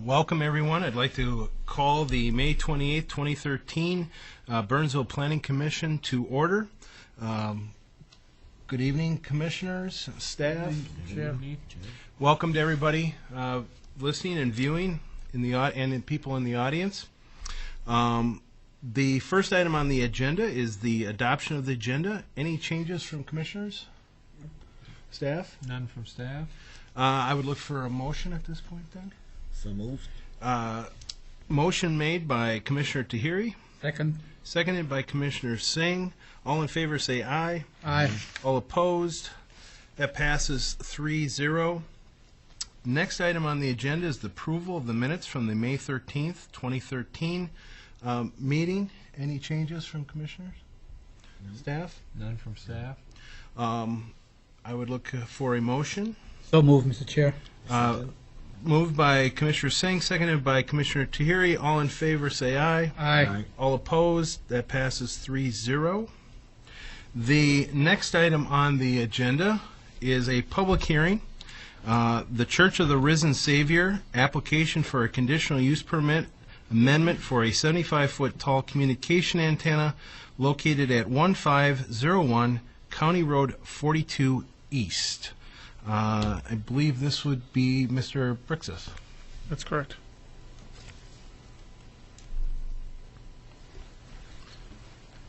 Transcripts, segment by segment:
Welcome, everyone. I'd like to call the May 28th, 2013 Burnsville Planning Commission to order. Good evening, commissioners, staff. Welcome to everybody listening and viewing and people in the audience. The first item on the agenda is the adoption of the agenda. Any changes from commissioners? Staff? None from staff. I would look for a motion at this point then. So moved. Motion made by Commissioner Tahiri. Second. Seconded by Commissioner Singh. All in favor say aye. Aye. All opposed? That passes 3-0. Next item on the agenda is the approval of the minutes from the May 13th, 2013 meeting. Any changes from commissioners? No. Staff? None from staff. I would look for a motion. So moved, Mr. Chair. Moved by Commissioner Singh, seconded by Commissioner Tahiri. All in favor say aye. Aye. All opposed? That passes 3-0. The next item on the agenda is a public hearing. The Church of the Risen Savior application for a conditional use permit amendment for a 75-foot tall communication antenna located at 1501 County Road 42 East. I believe this would be Mr. Brixis. That's correct.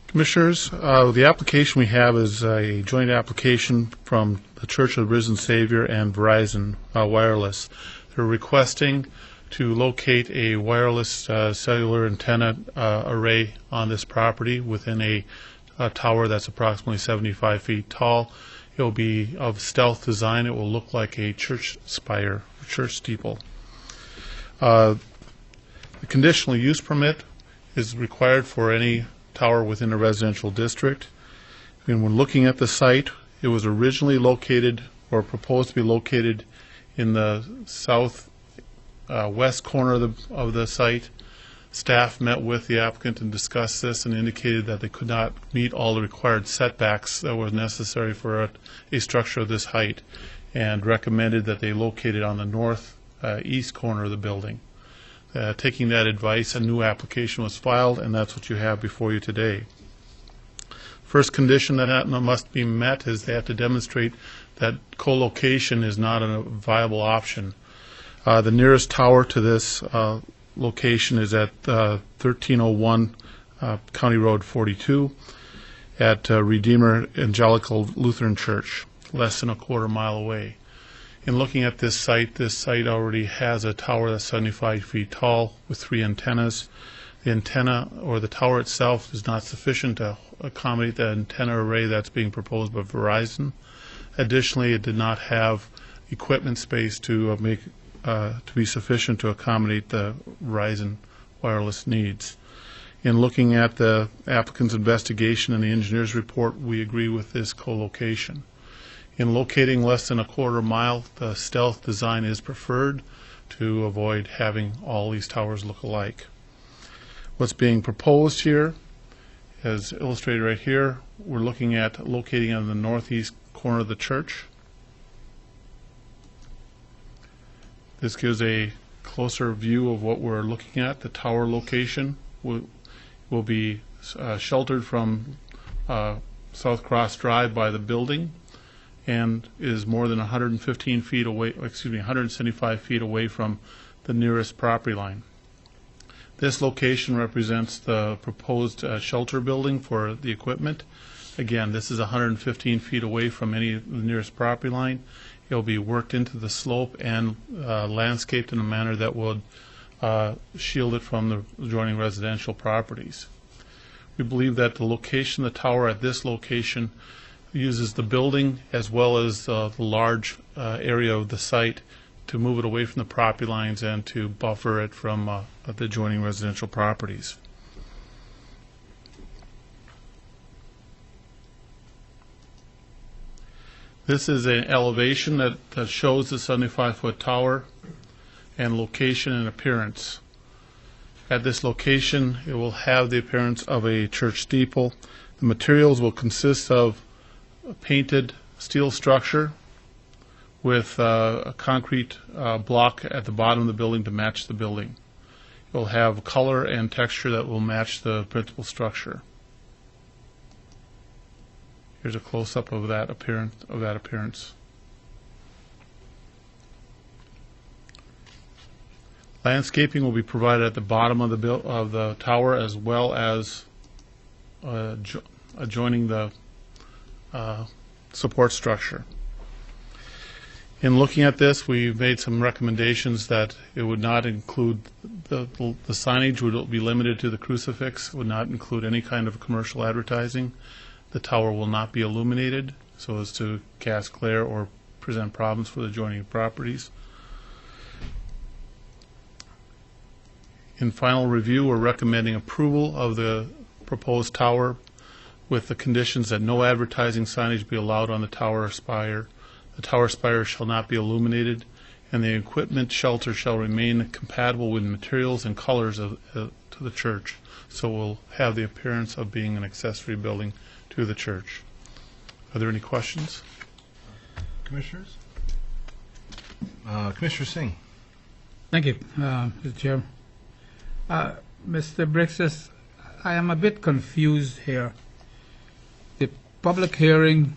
Commissioners, the application we have is a joint application from the Church of the Risen Savior and Verizon Wireless. They're requesting to locate a wireless cellular antenna array on this property within a tower that's approximately 75 feet tall. It will be of stealth design. It will look like a church spire, church steeple. The conditional use permit is required for any tower within a residential district. And when looking at the site, it was originally located or proposed to be located in the south west corner of the site. Staff met with the applicant and discussed this and indicated that they could not meet all the required setbacks that were necessary for a structure of this height, and recommended that they locate it on the north east corner of the building. Taking that advice, a new application was filed, and that's what you have before you today. First condition that must be met is they have to demonstrate that co-location is not a viable option. The nearest tower to this location is at 1301 County Road 42 at Redeemer Evangelical Lutheran Church, less than a quarter mile away. In looking at this site already has a tower that's 75 feet tall with 3 antennas. The antenna or the tower itself is not sufficient to accommodate the antenna array that's being proposed by Verizon. Additionally, it did not have equipment space to be sufficient to accommodate the Verizon wireless needs. In looking at the applicant's investigation and the engineer's report, we agree with this co-location. In locating less than a quarter mile, the stealth design is preferred to avoid having all these towers look alike. What's being proposed here, as illustrated right here, we're looking at locating on the northeast corner of the church. This gives a closer view of what we're looking at. The tower location will be sheltered from South Cross Drive by the building, and is more than 175 feet away from the nearest property line. This location represents the proposed shelter building for the equipment. Again, this is 115 feet away from any of the nearest property line. It will be worked into the slope and landscaped in a manner that would shield it from the adjoining residential properties. We believe that the location of the tower at this location uses the building as well as the large area of the site to move it away from the property lines and to buffer it from the adjoining residential properties. This is an elevation that shows the 75-foot tower and location and appearance. At this location, it will have the appearance of a church steeple. The materials will consist of a painted steel structure with a concrete block at the bottom of the building to match the building. It will have color and texture that will match the principal structure. Here's a close-up of that appearance. Landscaping will be provided at the bottom of the tower, as well as adjoining the support structure. In looking at this, we've made some recommendations that it would not include the signage would be limited to the crucifix, would not include any kind of commercial advertising. The tower will not be illuminated so as to cast glare or present problems for the adjoining properties. In final review, we're recommending approval of the proposed tower with the conditions that no advertising signage be allowed on the tower spire. The tower spire shall not be illuminated, and the equipment shelter shall remain compatible with materials and colors to the church, so will have the appearance of being an accessory building to the church. Are there any questions? Commissioners? Commissioner Singh. Thank you, Mr. Chair. Mr. Brixis, I am a bit confused here. The public hearing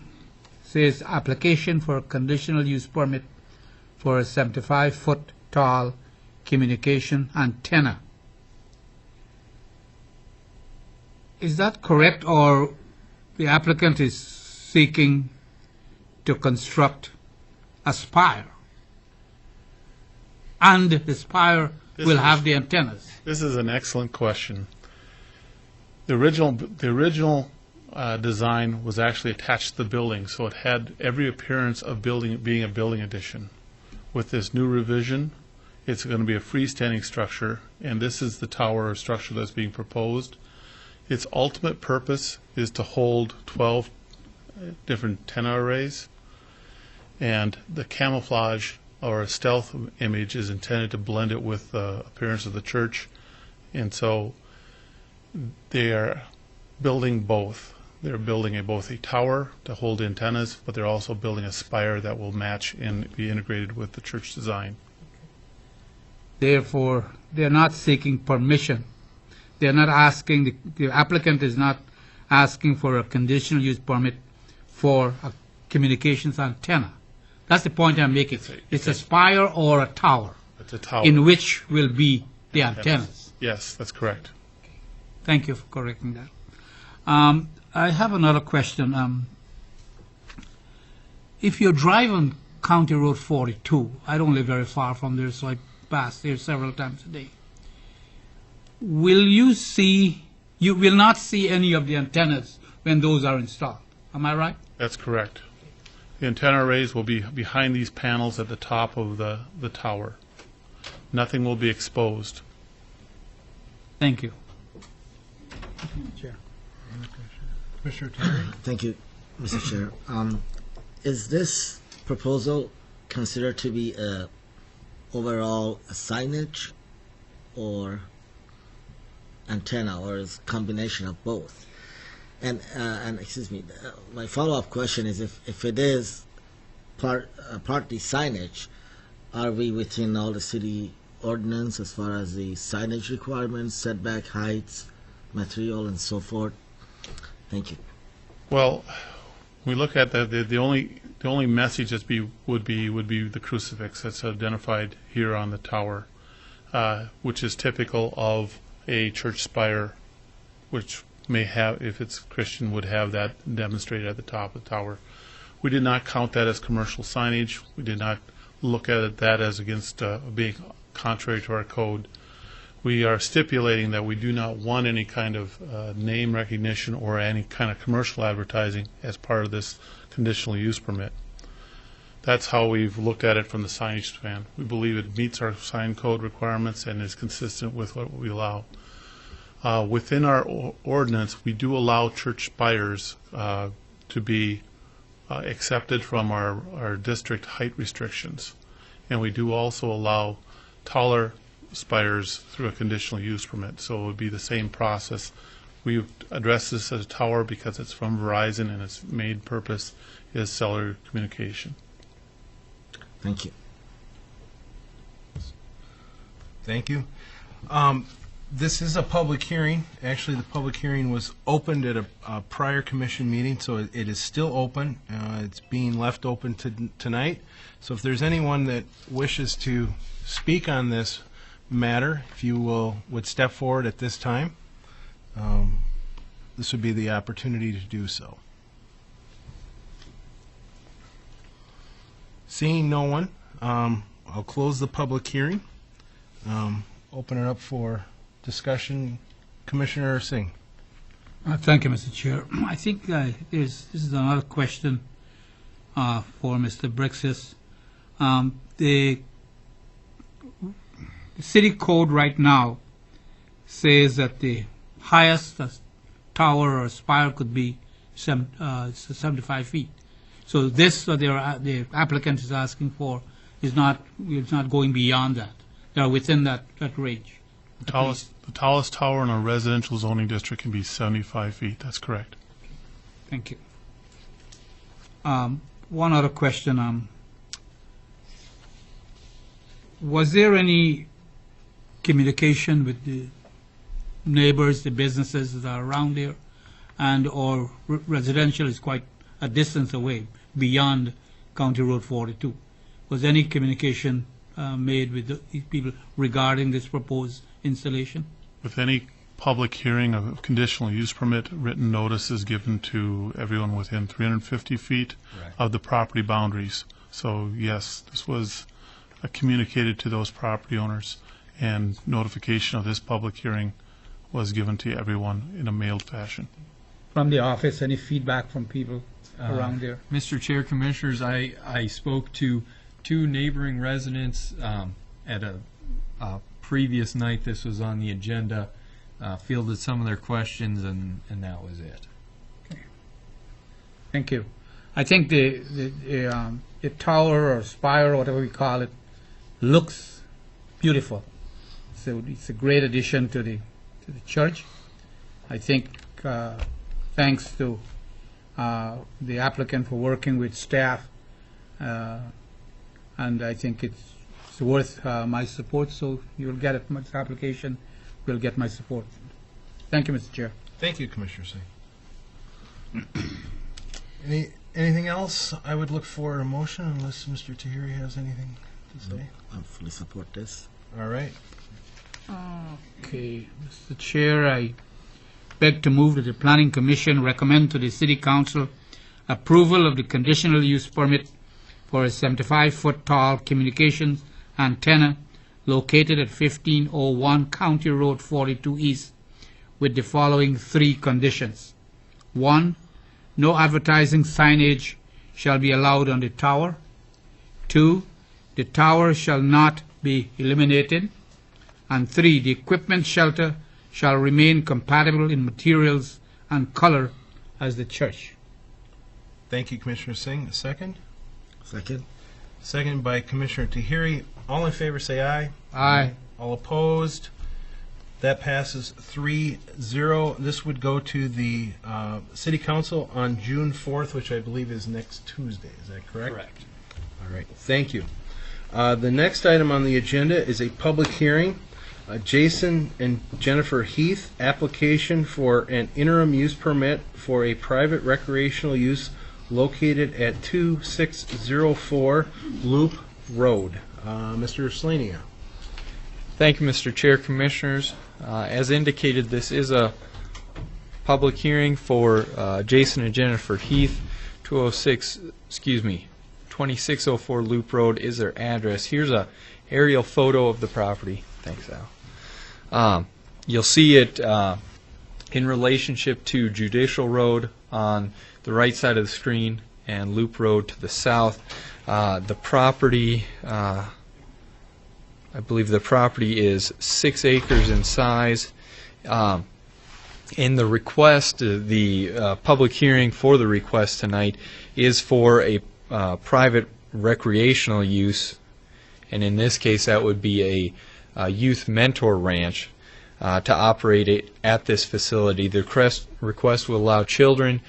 says application for a conditional use permit for a 75-foot tall communication antenna. Is that correct, or the applicant is seeking to construct a spire, and the spire will have the antennas? This is an excellent question. The original design was actually attached to the building, so it had every appearance of being a building addition. With this new revision, it's going to be a freestanding structure, and this is the tower or structure that's being proposed. Its ultimate purpose is to hold 12 different antenna arrays, and the camouflage or stealth image is intended to blend it with the appearance of the church, and so they are building both. They're building both a tower to hold antennas, but they're also building a spire that will match and be integrated with the church design. Therefore, they're not seeking permission. They're not asking, the applicant is not asking for a conditional use permit for a communications antenna. That's the point I'm making. It's a spire or a tower. It's a tower. In which will be the antennas. Yes, that's correct. Thank you for correcting that. I have another question. If you drive on County Road 42, I don't live very far from there, so I pass there several times a day. You will not see any of the antennas when those are installed. Am I right? That's correct. The antenna arrays will be behind these panels at the top of the tower. Nothing will be exposed. Thank you. Chair. Commissioner Terry. Thank you, Mr. Chair. Is this proposal considered to be overall a signage or antenna, or is a combination of both? And excuse me, my follow-up question is, if it is partly signage, are we within all the city ordinance as far as the signage requirements, setback heights, material, and so forth? Thank you. Well, we look at the only message that would be the crucifix that's identified here on the tower, which is typical of a church spire, which may have, if it's Christian, would have that demonstrated at the top of the tower. We did not count that as commercial signage. We did not look at that as against being contrary to our code. We are stipulating that we do not want any kind of name recognition or any kind of commercial advertising as part of this conditional use permit. That's how we've looked at it from the signage span. We believe it meets our sign code requirements and is consistent with what we allow. Within our ordinance, we do allow church spires to be accepted from our district height restrictions, and we do also allow taller spires through a conditional use permit, so it would be the same process. We address this as a tower because it's from Verizon and its main purpose is cellular communication. Thank you. Thank you. This is a public hearing. Actually, the public hearing was opened at a prior commission meeting, so it is still open. It's being left open tonight. So if there's anyone that wishes to speak on this matter, if you would step forward at this time, this would be the opportunity to do so. Seeing no one, I'll close the public hearing. Open it up for discussion. Commissioner Singh. Thank you, Mr. Chair. I think this is another question for Mr. Brixis. The city code right now says that the highest tower or spire could be 75 feet. So this, the applicant is asking for, is not going beyond that. They are within that range. The tallest tower in a residential zoning district can be 75 feet. That's correct. Thank you. One other question. Was there any communication with the neighbors, the businesses that are around there, and or residential is quite a distance away beyond County Road 42? Was any communication made with these people regarding this proposed installation? With any public hearing of a conditional use permit, written notice is given to everyone within 350 feet of the property boundaries. So yes, this was communicated to those property owners, and notification of this public hearing was given to everyone in a mailed fashion. From the office, any feedback from people around there? Mr. Chair, Commissioners, I spoke to two neighboring residents at a previous night this was on the agenda, fielded some of their questions, and that was it. Okay. Thank you. I think the tower or spire or whatever we call it looks beautiful. So it's a great addition to the church. I think thanks to the applicant for working with staff, and I think it's worth my support, so you'll get it. This application will get my support. Thank you, Mr. Chair. Thank you, Commissioner Singh. Anything else? I would look for a motion unless Mr. Tahiri has anything to say. I fully support this. All right. Okay, Mr. Chair, I beg to move that the Planning Commission recommend to the City Council approval of the conditional use permit for a 75-foot tall communications antenna located at 1501 County Road 42 East with the following three conditions. 1. No advertising signage shall be allowed on the tower. 2. The tower shall not be illuminated. And 3. The equipment shelter shall remain compatible in materials and color as the church. Thank you, Commissioner Singh. A second? Second. Second by Commissioner Tahiri. All in favor say aye. Aye. All opposed? That passes 3-0. This would go to the City Council on June 4th, which I believe is next Tuesday. Is that correct? Correct. All right. Thank you. The next item on the agenda is a public hearing. Jason and Jennifer Heath, application for an interim use permit for a private recreational use located at 2604 Loop Road. Mr. Slania. Thank you, Mr. Chair, Commissioners. As indicated, this is a public hearing for Jason and Jennifer Heath. 2604 Loop Road is their address. Here's a aerial photo of the property. Thanks, Al. You'll see it in relationship to Judicial Road on the right side of the screen and Loop Road to the south. The property, I believe the property is 6 acres in size. In the request, the public hearing for the request tonight is for a private recreational use, and in this case that would be a youth mentor ranch to operate it at this facility. The request will allow children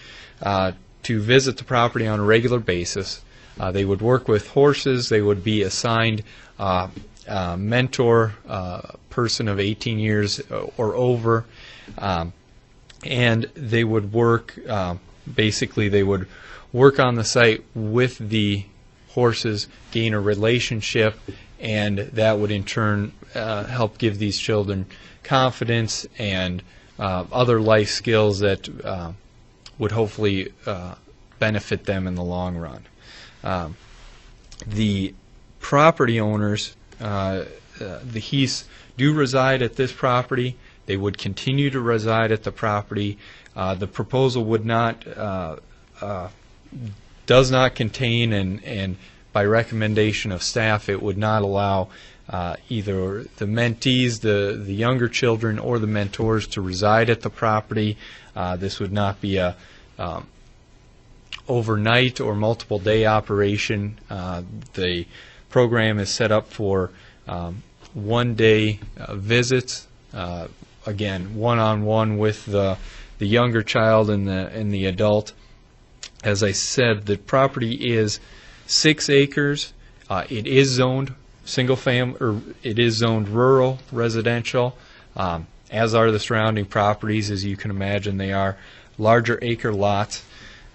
to visit the property on a regular basis. They would work with horses. They would be assigned a mentor, person of 18 years or over, and they would work, basically they would work on the site with the horses, gain a relationship, and that would in turn help give these children confidence and other life skills that would hopefully benefit them in the long run. The property owners, the Heaths, do reside at this property. They would continue to reside at the property. The proposal would not, does not contain, and by recommendation of staff, it would not allow either the mentees, the younger children, or the mentors to reside at the property. This would not be a overnight or multiple day operation. The program is set up for one-day visits, again, one-on-one with the younger child and the adult. As I said, the property is 6 acres. It is zoned single family, or it is zoned rural residential, as are the surrounding properties. As you can imagine, they are larger acre lots.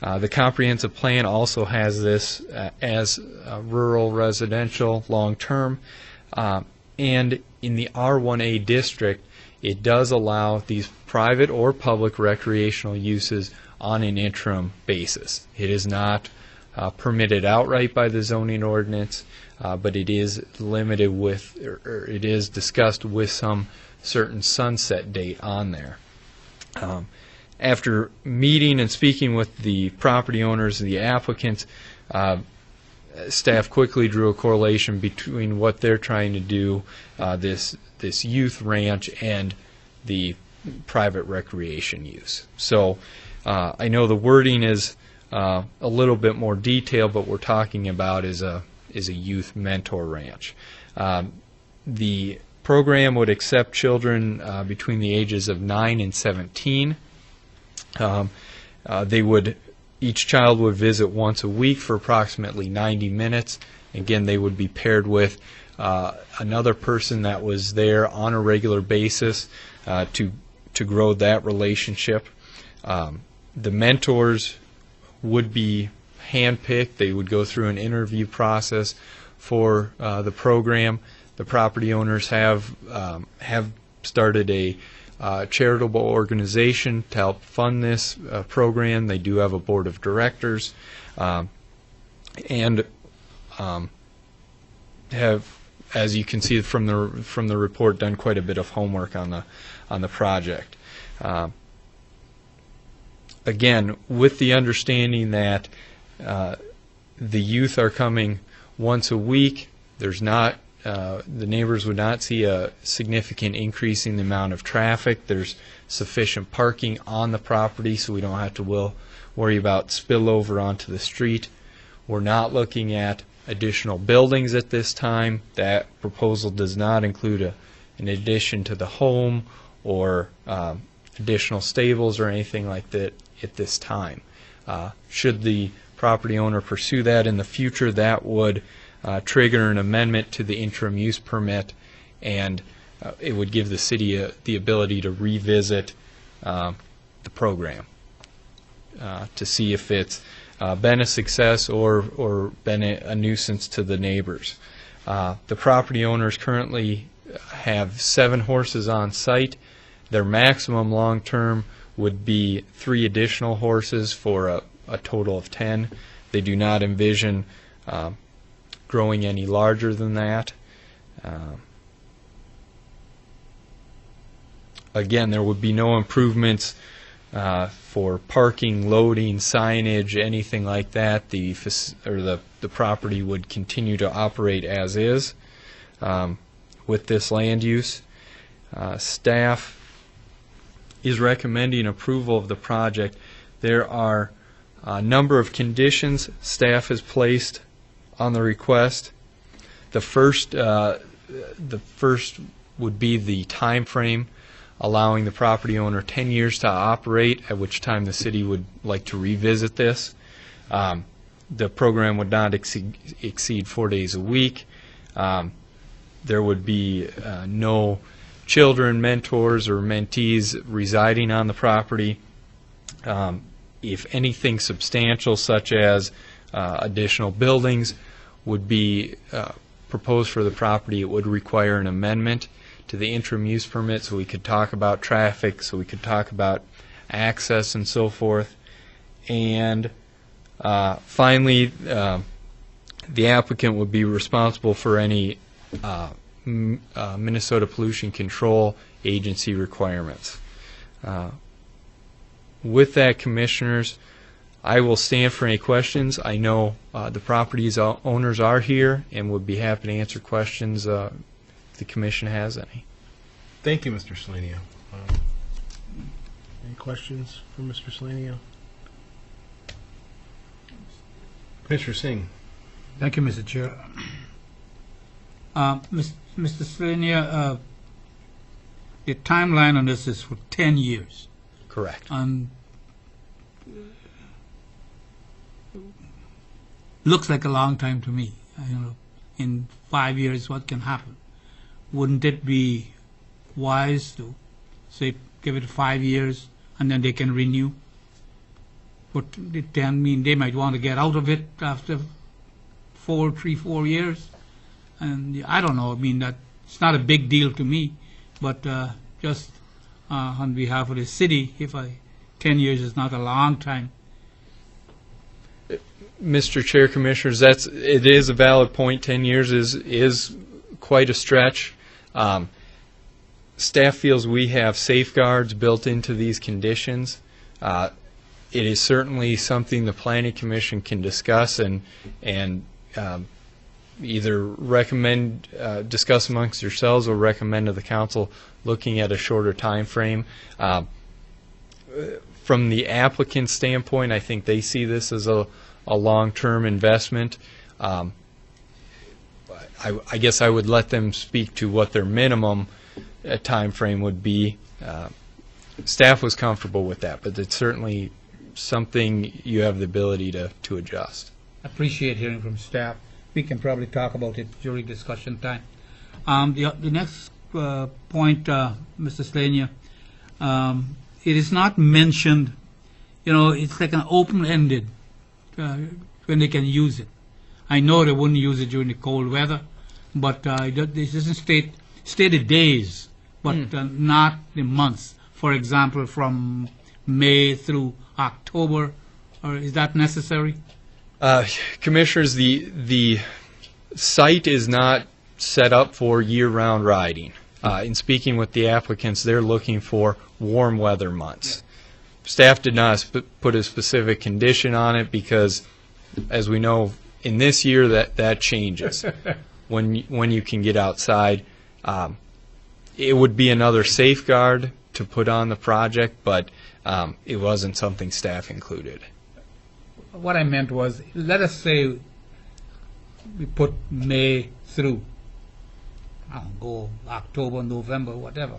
The comprehensive plan also has this as rural residential long term, and in the R1A district, it does allow these private or public recreational uses on an interim basis. It is not permitted outright by the zoning ordinance, but it is limited with, or it is discussed with some certain sunset date on there. After meeting and speaking with the property owners and the applicants, staff quickly drew a correlation between what they're trying to do, this youth ranch, and the private recreation use. So I know the wording is a little bit more detailed, but what we're talking about is a youth mentor ranch. The program would accept children between the ages of 9 and 17. Each child would visit once a week for approximately 90 minutes. Again, they would be paired with another person that was there on a regular basis to grow that relationship. The mentors would be handpicked. They would go through an interview process for the program. The property owners have started a charitable organization to help fund this program. They do have a board of directors, and have, as you can see from the report, done quite a bit of homework on the project. Again, with the understanding that the youth are coming once a week, there's not the neighbors would not see a significant increase in the amount of traffic. There's sufficient parking on the property, so we don't have to worry about spillover onto the street. We're not looking at additional buildings at this time. That proposal does not include an addition to the home or additional stables or anything like that at this time. Should the property owner pursue that in the future, that would trigger an amendment to the interim use permit, and it would give the city the ability to revisit the program to see if it's been a success or been a nuisance to the neighbors. The property owners currently have 7 horses on site. Their maximum long-term would be 3 additional horses for a total of 10. They do not envision growing any larger than that. Again, there would be no improvements for parking, loading, signage, anything like that. The property would continue to operate as is with this land use. Staff is recommending approval of the project. There are a number of conditions staff has placed on the request. The first would be the time frame, allowing the property owner 10 years to operate, at which time the city would like to revisit this. the program would not exceed 4 days a week. There would be no children, mentors, or mentees residing on the property. If anything substantial, such as additional buildings, would be proposed for the property, it would require an amendment to the interim use permit, so we could talk about traffic, so we could talk about access and so forth. And finally, the applicant would be responsible for any Minnesota Pollution Control Agency requirements. With that, Commissioners, I will stand for any questions. I know the property's owners are here and would be happy to answer questions if the Commission has any. Thank you, Mr. Slanio. Any questions for Mr. Slanio? Commissioner Singh. Thank you, Mr. Chair. Mr. Slaney, the timeline on this is for 10 years. Correct. And looks like a long time to me. In 5 years, what can happen? Wouldn't it be wise to say give it 5 years and then they can renew? But it can mean they might want to get out of it after 4 years, and I don't know. I mean, that it's not a big deal to me, but just on behalf of the city, 10 years is not a long time. Mr. Chair, Commissioners, it is a valid point. 10 years is quite a stretch. Staff feels we have safeguards built into these conditions. It is certainly something the Planning Commission can discuss and either recommend, discuss amongst yourselves, or recommend to the Council looking at a shorter time frame. From the applicant's standpoint, I think they see this as a long-term investment. I guess I would let them speak to what their minimum time frame would be. Staff was comfortable with that, but it's certainly something you have the ability to adjust. I appreciate hearing from staff. We can probably talk about it during discussion time. The next point, Mr. Slania, it is not mentioned, it's like an open-ended when they can use it. I know they wouldn't use it during the cold weather, but this doesn't state the days, but not the months. For example, from May through October, or is that necessary? Commissioners, the site is not set up for year-round riding. In speaking with the applicants, they're looking for warm weather months. Staff did not put a specific condition on it because, as we know, in this year that changes when you can get outside. It would be another safeguard to put on the project, but it wasn't something staff included. What I meant was, let us say we put May through, go October, November, whatever.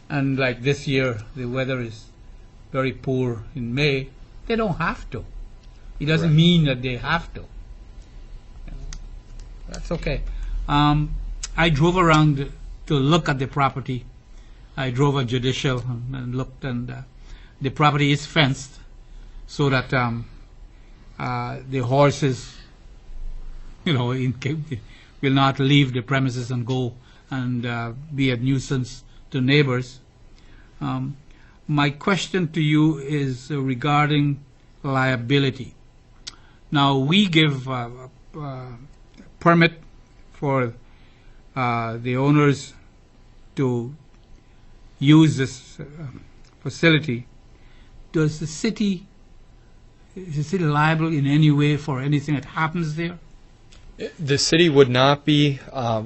And like this year, the weather is very poor in May. They don't have to. It doesn't mean that they have to. That's okay. I drove around to look at the property. I drove a judicial and looked, and the property is fenced so that the horses, will not leave the premises and go and be a nuisance to neighbors. My question to you is regarding liability. Now, we give permit for the owners to use this facility. Is the city liable in any way for anything that happens there? The city would not be.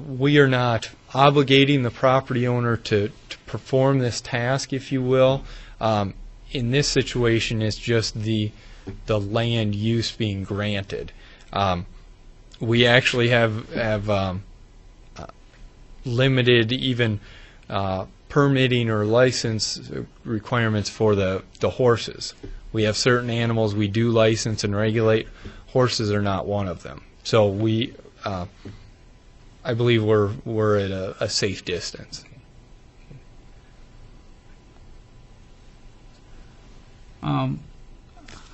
We are not obligating the property owner to perform this task, if you will. In this situation, it's just the land use being granted. We actually have limited even permitting or license requirements for the horses. We have certain animals we do license and regulate. horses are not one of them. So we, I believe we're at a safe distance.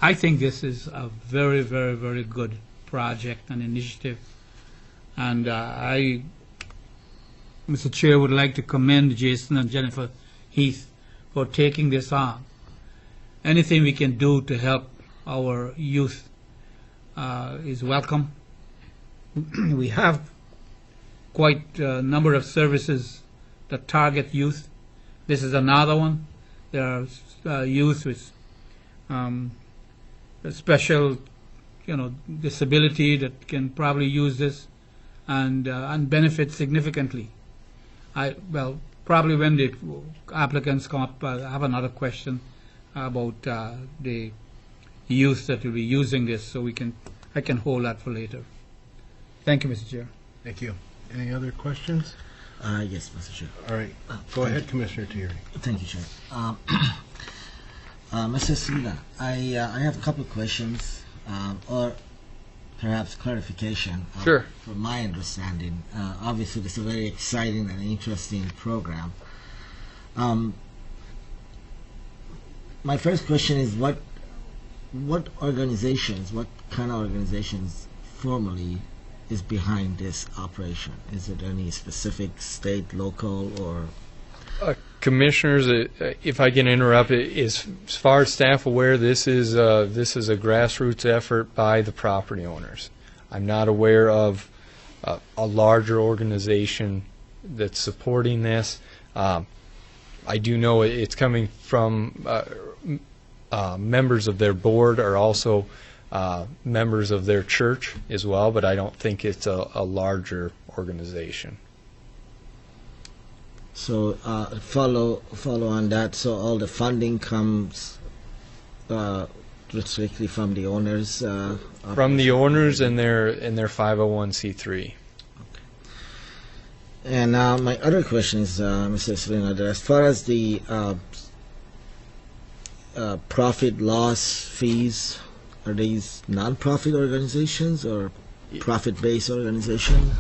I think this is a very, very, very good project and initiative. And I, Mr. Chair, would like to commend Jason and Jennifer Heath for taking this on. Anything we can do to help our youth is welcome. We have quite a number of services that target youth. This is another one. There are youth with a special, disability that can probably use this and benefit significantly. Probably when the applicants come up, I have another question about the youth that will be using this, so I can hold that for later. Thank you, Mr. Chair. Thank you. Any other questions? Yes, Mr. Chair. All right. Go ahead, Commissioner Tierney. Thank you, Chair. Mr. Sula, I have a couple of questions, or perhaps clarification. Sure. From my understanding, obviously this is a very exciting and interesting program. My first question is what organizations, what kind of organizations formally is behind this operation? Is it any specific state, local, or? Commissioners, if I can interrupt, as far as staff aware, this is a grassroots effort by the property owners. I'm not aware of a larger organization that's supporting this. I do know it's coming from members of their board are also members of their church as well, but I don't think it's a larger organization. So follow on that. So all the funding comes strictly from the owners. From the owners and their 501c3. And my other question is, Mr. Selena, as far as the profit loss fees, are these non-profit organizations or profit-based organizations?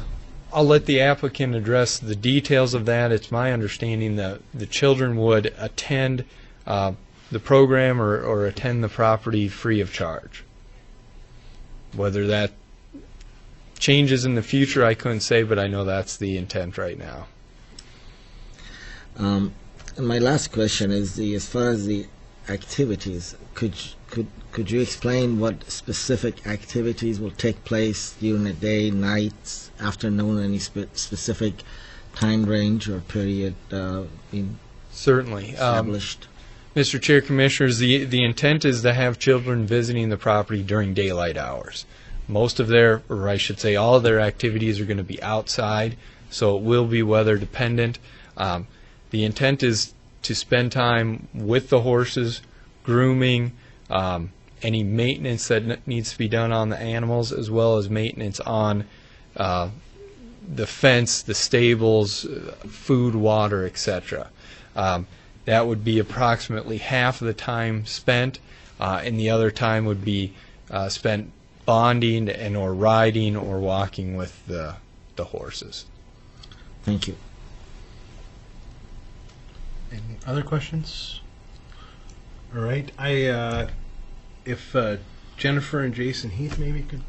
I'll let the applicant address the details of that. It's my understanding that the children would attend the program or attend the property free of charge. Whether that changes in the future, I couldn't say, but I know that's the intent right now. And my last question is, as far as the activities, could you explain what specific activities will take place during the day, night, afternoon, any specific time range or period being Certainly. established? Mr. Chair, Commissioners, the intent is to have children visiting the property during daylight hours. Most of their, or I should say all of their activities are going to be outside, so it will be weather dependent. The intent is to spend time with the horses, grooming, any maintenance that needs to be done on the animals, as well as maintenance on the fence, the stables, food, water, etc. That would be approximately half of the time spent, and the other time would be spent bonding and or riding or walking with the horses. Thank you. Any other questions? All right. If Jennifer and Jason Heath maybe could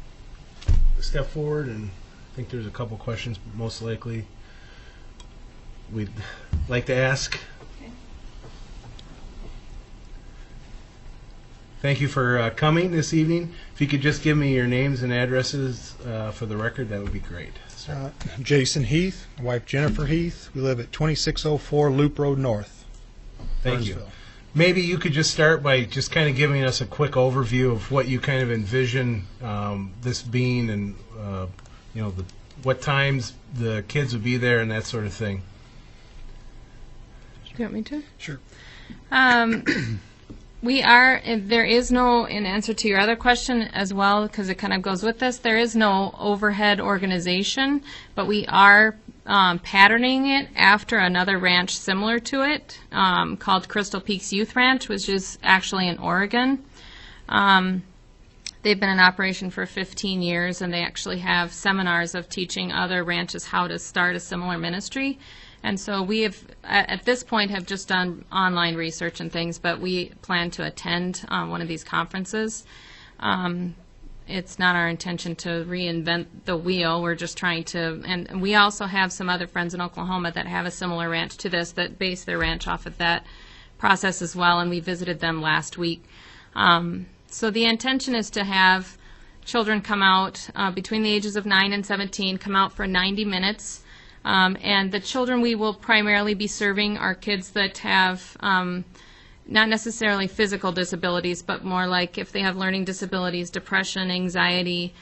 step forward, and I think there's a couple questions most likely we'd like to ask. Okay. Thank you for coming this evening. If you could just give me your names and addresses for the record, that would be great. Jason Heath, my wife Jennifer Heath. We live at 2604 Loop Road North. Thank you. Burnsville. Maybe you could just start by just kind of giving us a quick overview of what you kind of envision this being, and what times the kids would be there and that sort of thing. Do you want me to? Sure. There is no, in answer to your other question as well, because it kind of goes with this, there is no overhead organization, but we are patterning it after another ranch similar to it called Crystal Peaks Youth Ranch, which is actually in Oregon. They've been in operation for 15 years, and they actually have seminars of teaching other ranches how to start a similar ministry. And so we have, at this point, have just done online research and things, but we plan to attend one of these conferences. It's not our intention to reinvent the wheel. We're just trying to, and we also have some other friends in Oklahoma that have a similar ranch to this that base their ranch off of that process as well, and we visited them last week. So the intention is to have children come out between the ages of 9 and 17, come out for 90 minutes. And the children we will primarily be serving are kids that have not necessarily physical disabilities, but more like if they have learning disabilities, depression, anxiety,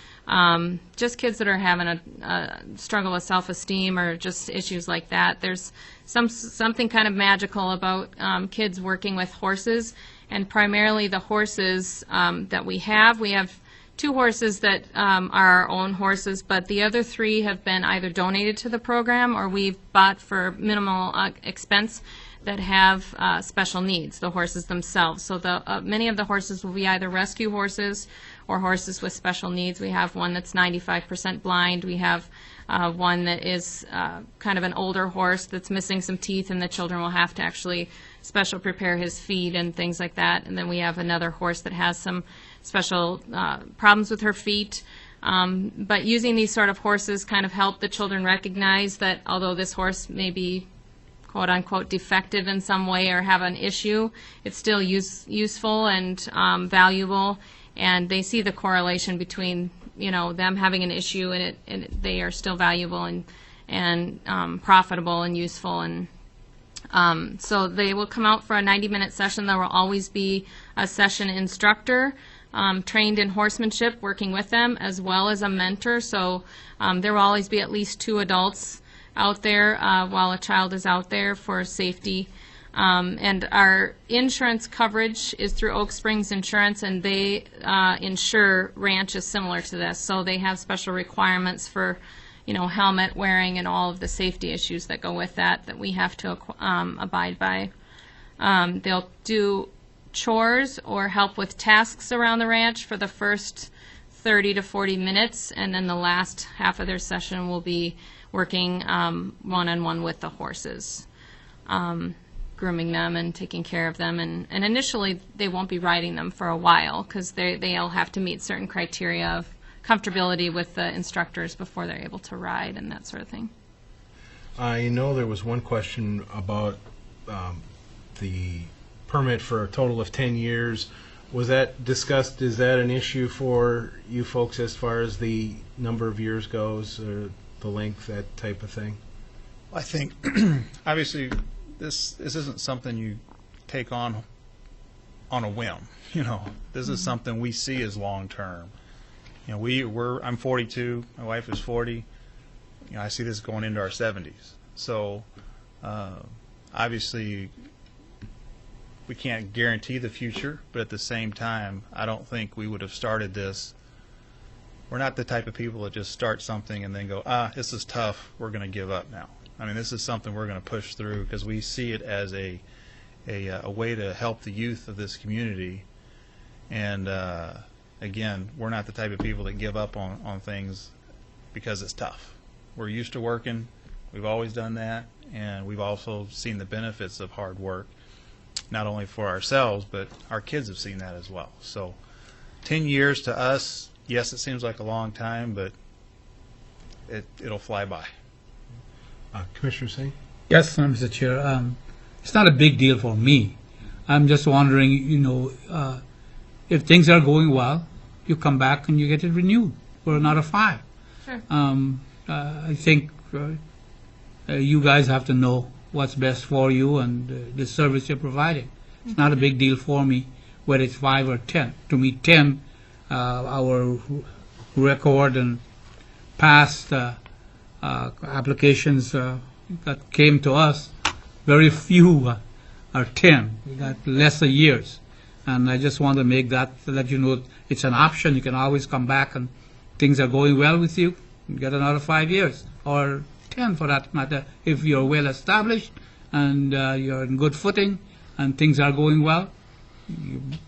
just kids that are having a struggle with self-esteem or just issues like that. There's something kind of magical about kids working with horses, and primarily the horses that we have. We have 2 horses that are our own horses, but the other 3 have been either donated to the program or we've bought for minimal expense that have special needs, the horses themselves. So many of the horses will be either rescue horses or horses with special needs. We have one that's 95% blind. We have one that is kind of an older horse that's missing some teeth, and the children will have to actually special prepare his feet and things like that. And then we have another horse that has some special problems with her feet. But using these sort of horses kind of help the children recognize that although this horse may be quote-unquote defective in some way or have an issue, it's still useful and valuable, and they see the correlation between them having an issue and they are still valuable and profitable and useful. And so they will come out for a 90-minute session. There will always be a session instructor trained in horsemanship working with them, as well as a mentor. So there will always be at least 2 adults out there while a child is out there for safety. And our insurance coverage is through Oak Springs Insurance, and they insure ranches similar to this. So they have special requirements for helmet wearing and all of the safety issues that go with that we have to abide by. They'll do chores or help with tasks around the ranch for the first 30 to 40 minutes, and then the last half of their session will be working one-on-one with the horses, grooming them and taking care of them. And initially, they won't be riding them for a while because they'll have to meet certain criteria of comfortability with the instructors before they're able to ride and that sort of thing. I know there was one question about the permit for a total of 10 years. Was that discussed? Is that an issue for you folks as far as the number of years goes, or the length, that type of thing? I think, obviously, this isn't something you take on a whim. This is something we see as long term. I'm 42. My wife is 40. I see this going into our 70s. So, obviously, we can't guarantee the future, but at the same time, I don't think we would have started this. We're not the type of people that just start something and then go, this is tough, we're going to give up now. I mean, this is something we're going to push through because we see it as a way to help the youth of this community. And again, we're not the type of people that give up on things because it's tough. We're used to working, we've always done that, and we've also seen the benefits of hard work, not only for ourselves, but our kids have seen that as well. So 10 years to us, yes, it seems like a long time, but it'll fly by. Commissioner Singh? Yes, Mr. Chair. It's not a big deal for me. I'm just wondering, if things are going well, you come back and you get it renewed for another 5. Sure. I think you guys have to know what's best for you and the service you're providing. It's not a big deal for me whether it's 5 or 10. To me, 10, our record and past applications that came to us, very few are 10. We got lesser years. And I just want to make that, let you know it's an option. You can always come back and things are going well with you, get another 5 years, or 10 for that matter, if you're well established and you're in good footing and things are going well.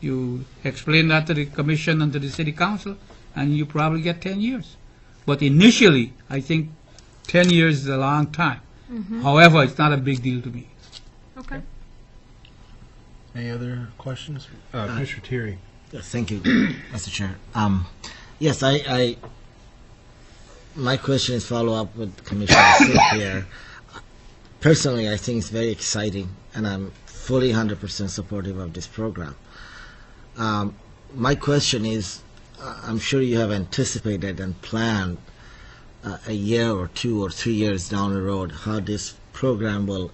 You explain that to the commission and to the city council, and you probably get 10 years. But initially, I think 10 years is a long time. However, it's not a big deal to me. Okay. Any other questions? Commissioner Thierry. Yes, thank you, Mr. Chair. Yes, my question is follow up with Commissioner Smith here. Personally, I think it's very exciting, and I'm fully 100% supportive of this program. My question is, I'm sure you have anticipated and planned a year or 2 or 3 years down the road how this program will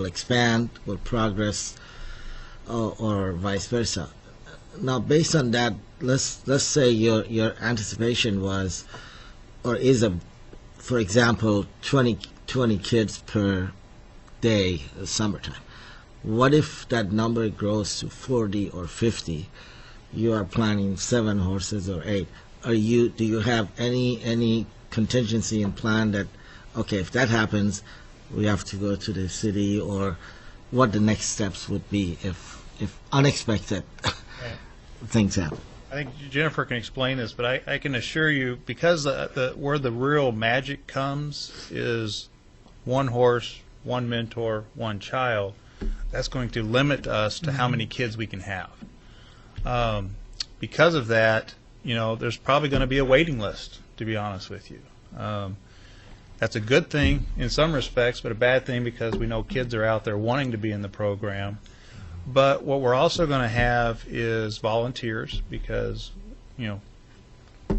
expand, will progress, or vice versa. Now, based on that, let's say your anticipation was, or is for example, 20 kids per day summertime. What if that number grows to 40 or 50? You are planning 7 horses or 8. Do you have any contingency in plan that, okay, if that happens, we have to go to the city, or what the next steps would be if unexpected things happen? I think Jennifer can explain this, but I can assure you, because where the real magic comes is 1 horse, 1 mentor, 1 child. That's going to limit us to how many kids we can have. Because of that, there's probably going to be a waiting list, to be honest with you. That's a good thing in some respects, but a bad thing because we know kids are out there wanting to be in the program. But what we're also going to have is volunteers, because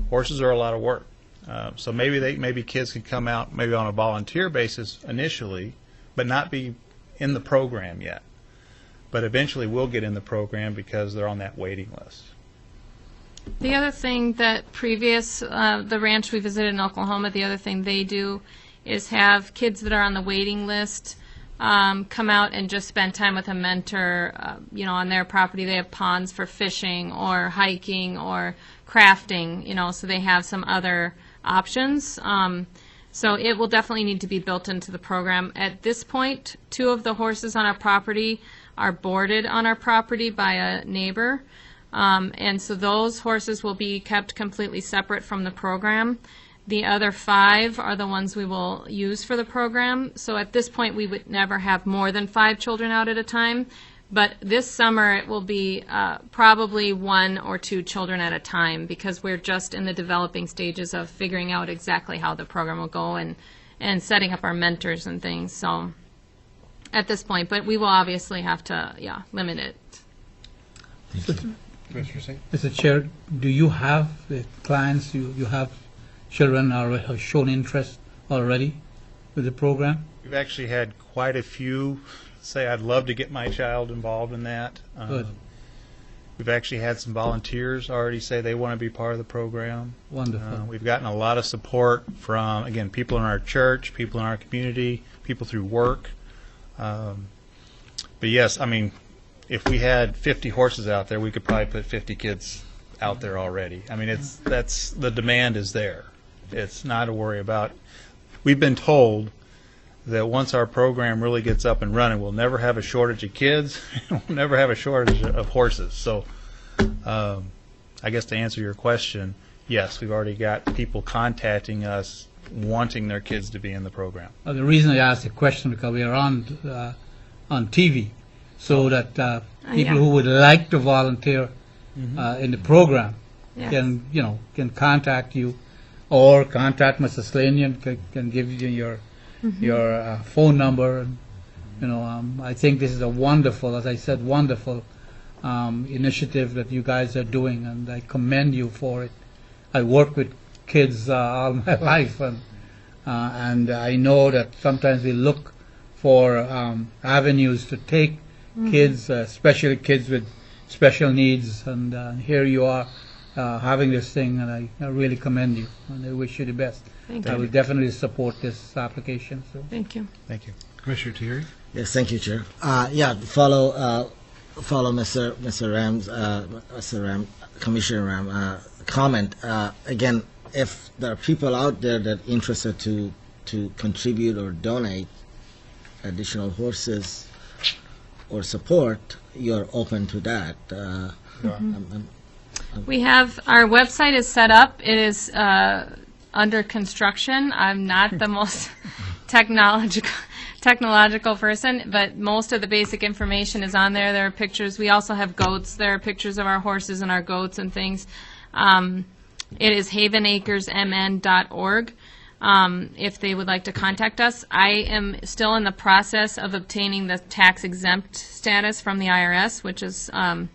horses are a lot of work. So maybe kids can come out maybe on a volunteer basis initially, but not be in the program yet. But eventually will get in the program because they're on that waiting list. The other thing that the ranch we visited in Oklahoma, the other thing they do is have kids that are on the waiting list come out and just spend time with a mentor. On their property they have ponds for fishing or hiking or crafting, so they have some other options. So it will definitely need to be built into the program. At this point, 2 of the horses on our property are boarded on our property by a neighbor. And so those horses will be kept completely separate from the program. The other 5 are the ones we will use for the program. So at this point, we would never have more than 5 children out at a time. But this summer, it will be probably 1 or 2 children at a time, because we're just in the developing stages of figuring out exactly how the program will go and setting up our mentors and things. So at this point, but we will obviously have to, limit it. Commissioner Singh? Mr. Chair, do you have the clients, you have children already have shown interest already with the program? We've actually had quite a few say, I'd love to get my child involved in that. Good. We've actually had some volunteers already say they want to be part of the program. Wonderful. We've gotten a lot of support from, again, people in our church, people in our community, people through work. But yes, if we had 50 horses out there, we could probably put 50 kids out there already. That's the demand is there. It's not a worry about. We've been told that once our program really gets up and running, we'll never have a shortage of kids. We'll never have a shortage of horses. So I guess to answer your question, yes, we've already got people contacting us wanting their kids to be in the program. Well, the reason I asked the question because we are on TV, so that people who would like to volunteer in the program can contact you, or contact Mr. Slanian, can give you your phone number. And, I think this is a wonderful, as I said, wonderful initiative that you guys are doing, and I commend you for it. I work with kids all my life, and I know that sometimes we look for avenues to take kids, especially kids with special needs, and here you are having this thing, and I really commend you, and I wish you the best. Thank I you. will definitely support this application. So. Thank you. Thank you. Commissioner Thierry? Yes, thank you, Chair. Follow Mr. Ram, Commissioner Ram comment. Again, if there are people out there that are interested to contribute or donate additional horses, or support, you're open to that. We have, our website is set up. It is under construction. I'm not the most technological person, but most of the basic information is on there. There are pictures. We also have goats. There are pictures of our horses and our goats and things. It is havenacresmn.org. If they would like to contact us. I am still in the process of obtaining the tax exempt status from the IRS, which is a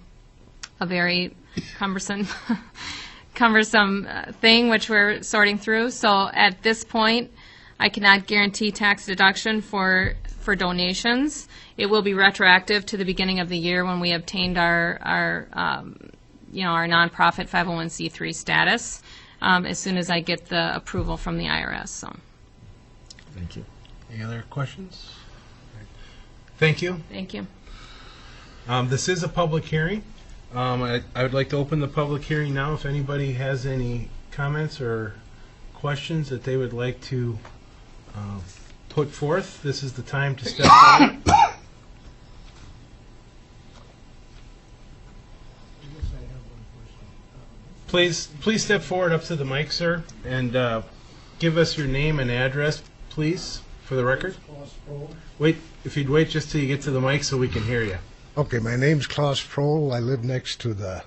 very cumbersome thing which we're sorting through. So at this point, I cannot guarantee tax deduction for donations. It will be retroactive to the beginning of the year when we obtained our nonprofit 501c3 status. As soon as I get the approval from the IRS. So. Thank you. Any other questions? Thank you. Thank you. This is a public hearing. I would like to open the public hearing now. If anybody has any comments or questions that they would like to put forth, this is the time to step forward. Please step forward up to the mic, sir, and give us your name and address, please, for the record. Wait, if you'd wait just till you get to the mic so we can hear you. Okay, my name's Klaus Prohl. I live next to the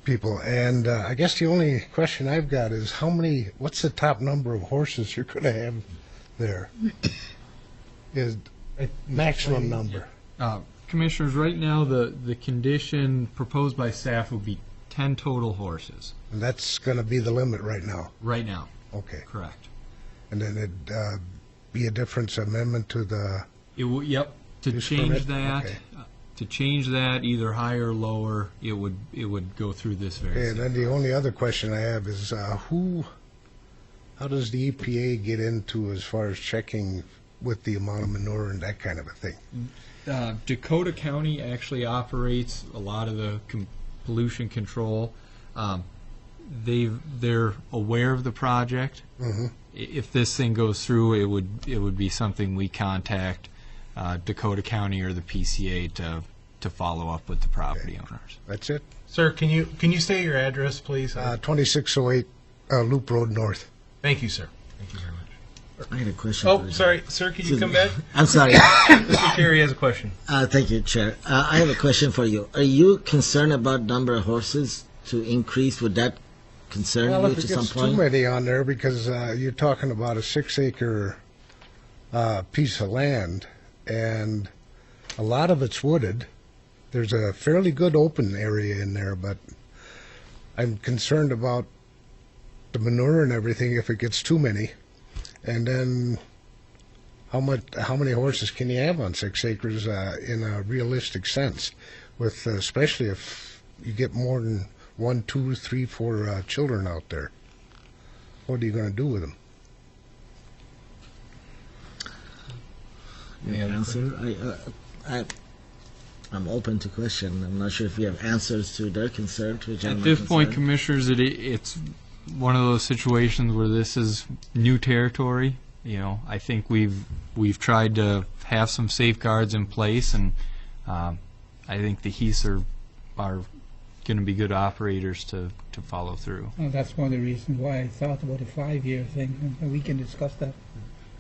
people, and I guess the only question I've got is what's the top number of horses you're going to have there? Is maximum number? Commissioners, right now, the condition proposed by staff would be 10 total horses. And that's going to be the limit right now? Right now. Okay. Correct. And then it'd be a difference amendment to the... Yep. To use change permit? that, Okay. Either higher or lower, it would go through this very Okay, and then the only other question I have is how does the EPA get into as far as checking with the amount of manure and that kind of a thing? Dakota County actually operates a lot of the pollution control. They're aware of the project. Mm-hmm. If this thing goes through, it would be something we contact Dakota County or the PCA to follow up with the property owners. That's it? Sir, can you say your address, please? 2608 Loop Road North. Thank you, sir. Thank you very much. I had a question. Oh, sorry. Sir, can you come back? I'm sorry. Mr. Carey has a question. Thank you, Chair. I have a question for you. Are you concerned about number of horses to increase? Would that concern Well, you if to it some gets too point? many on there, because you're talking about a 6-acre piece of land, and a lot of it's wooded. There's a fairly good open area in there, but I'm concerned about the manure and everything if it gets too many. And then how many horses can you have on 6 acres in a realistic sense, with especially if you get more than 1, 2, 3, 4 children out there? What are you going to do with them? Answer? I'm open to question. I'm not sure if you have answers to their concerns. At this point, Commissioners, it's one of those situations where this is new territory. I think we've tried to have some safeguards in place, and I think the Heaths are going to be good operators to follow through. Well, that's one of the reasons why I thought about a 5-year thing, and we can discuss that.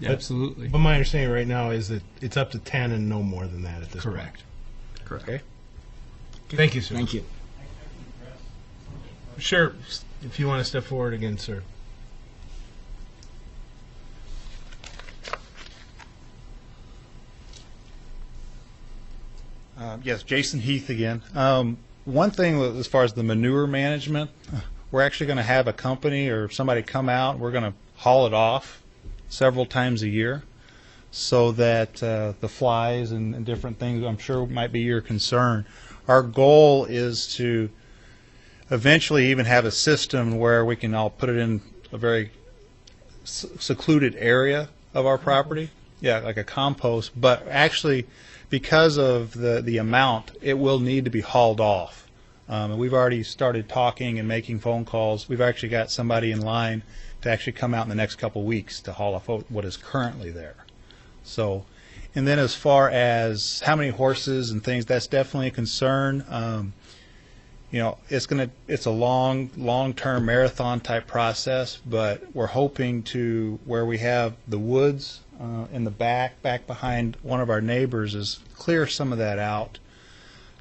Absolutely. But my understanding right now is that it's up to 10 and no more than that at this point. Correct. Okay. Thank you, sir. Thank you. Sure. If you want to step forward again, sir. Yes, Jason Heath again. One thing as far as the manure management, we're actually going to have a company or somebody come out. We're going to haul it off several times a year so that the flies and different things, I'm sure, might be your concern. Our goal is to eventually even have a system where we can all put it in a very secluded area of our property. Yeah, like a compost, but actually because of the amount, it will need to be hauled off. And we've already started talking and making phone calls. We've actually got somebody in line to actually come out in the next couple weeks to haul off what is currently there. So And then as far as how many horses and things, that's definitely a concern. You know, it's a long-term marathon type process, but we're hoping to, where we have the woods in the back behind one of our neighbors, is clear some of that out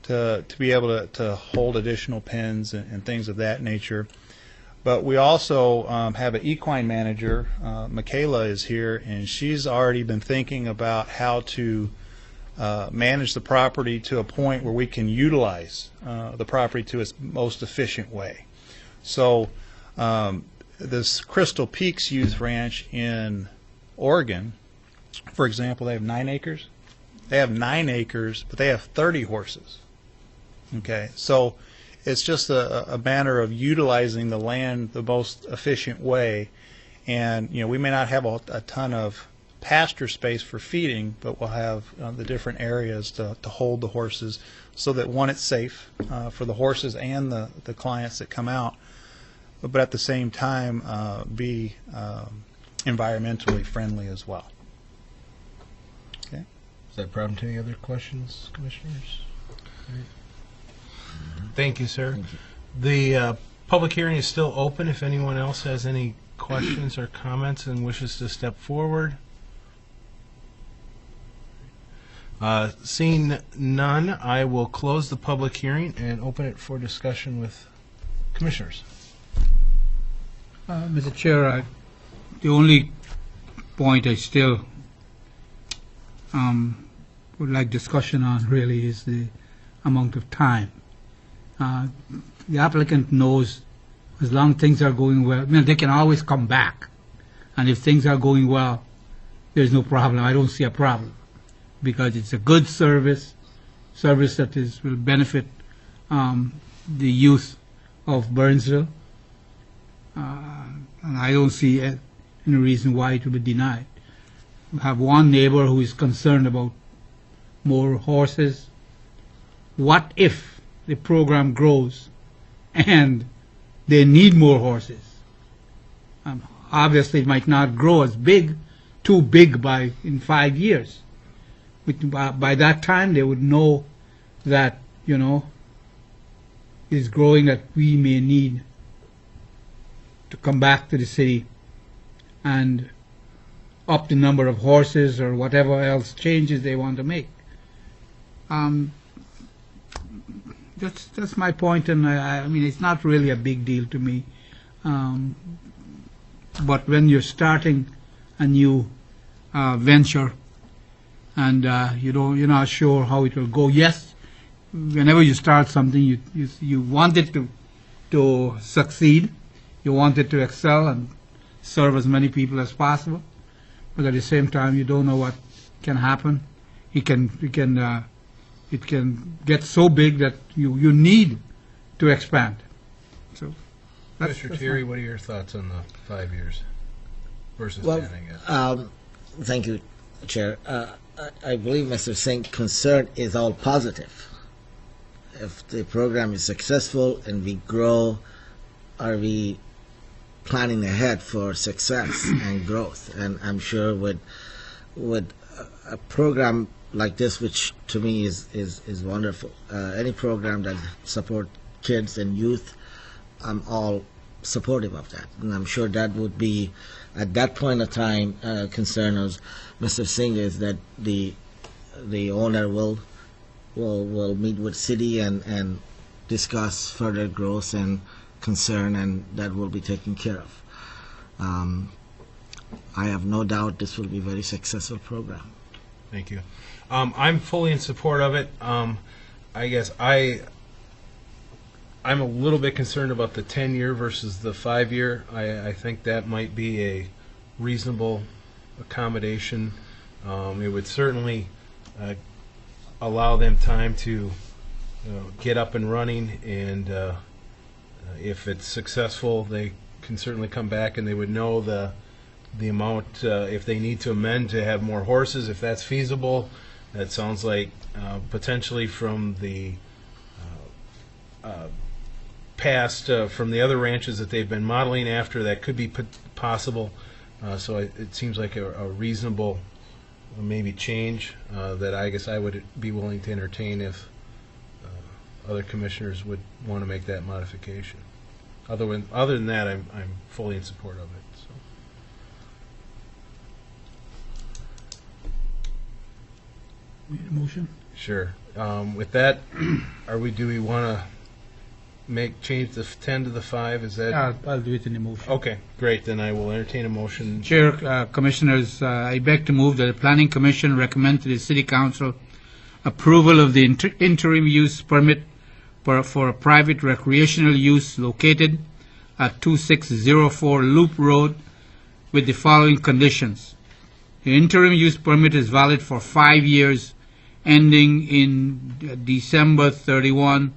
to be able to hold additional pens and things of that nature. But we also have an equine manager. Michaela is here, and she's already been thinking about how to manage the property to a point where we can utilize the property to its most efficient way. So this Crystal Peaks Youth Ranch in Oregon, for example, they have 9 acres. They have 9 acres, but they have 30 horses. Okay, so it's just a matter of utilizing the land the most efficient way. And, you know, we may not have a ton of pasture space for feeding, but we'll have the different areas to hold the horses so that, one, it's safe for the horses and the clients that come out, but at the same time be environmentally friendly as well. Okay. Is that problem to any other questions, commissioners? Thank you, sir. Thank you. The public hearing is still open if anyone else has any questions or comments and wishes to step forward. Seeing none, I will close the public hearing and open it for discussion with commissioners. Mr. Chair, the only point I still would like discussion on really is the amount of time. The applicant knows as long as things are going well, I mean, they can always come back. And if things are going well, there's no problem. I don't see a problem because it's a good service that will benefit the youth of Burnsville. And I don't see any reason why it will be denied. We have one neighbor who is concerned about more horses. What if the program grows and they need more horses? Obviously, it might not grow as big, too big in 5 years. By that time, they would know that, you know, it's growing, that we may need to come back to the city and up the number of horses or whatever else changes they want to make. That's my point, and I mean, it's not really a big deal to me. But when you're starting a new venture and you're not sure how it will go, yes, whenever you start something, you want it to succeed, you want it to excel and serve as many people as possible. But at the same time, you don't know what can happen. It can get so big that you need to expand. So, Mr. Thierry, what are your thoughts on the 5 years versus 10, I guess? Thank you, Chair. I believe Mr. Singh's concern is all positive. If the program is successful and we grow, are we planning ahead for success and growth? And I'm sure with a program like this, which to me is wonderful, any program that support kids and youth, I'm all supportive of that. And I'm sure that would be, at that point of time, concern of Mr. Singh is that the owner will meet with city and discuss further growth and concern, and that will be taken care of. I have no doubt this will be a very successful program. Thank you. I'm fully in support of it. I guess I'm a little bit concerned about the 10-year versus the 5-year. I think that might be a reasonable accommodation. It would certainly allow them time to get up and running, and if it's successful, they can certainly come back and they would know the amount, if they need to amend to have more horses, if that's feasible. That sounds like potentially from the past, from the other ranches that they've been modeling after, that could be possible. So it seems like a reasonable maybe change that I guess I would be willing to entertain if other commissioners would want to make that modification. Other than that, I'm fully in support of it. So. Need a motion? Sure. With that, do we want to change the 10 to the 5? Is that? I'll do it in a motion. Okay, great. Then I will entertain a motion. Chair, Commissioners, I beg to move that the Planning Commission recommend to the City Council approval of the interim use permit for a private recreational use located at 2604 Loop Road with the following conditions. The interim use permit is valid for 5 years, ending in December 31,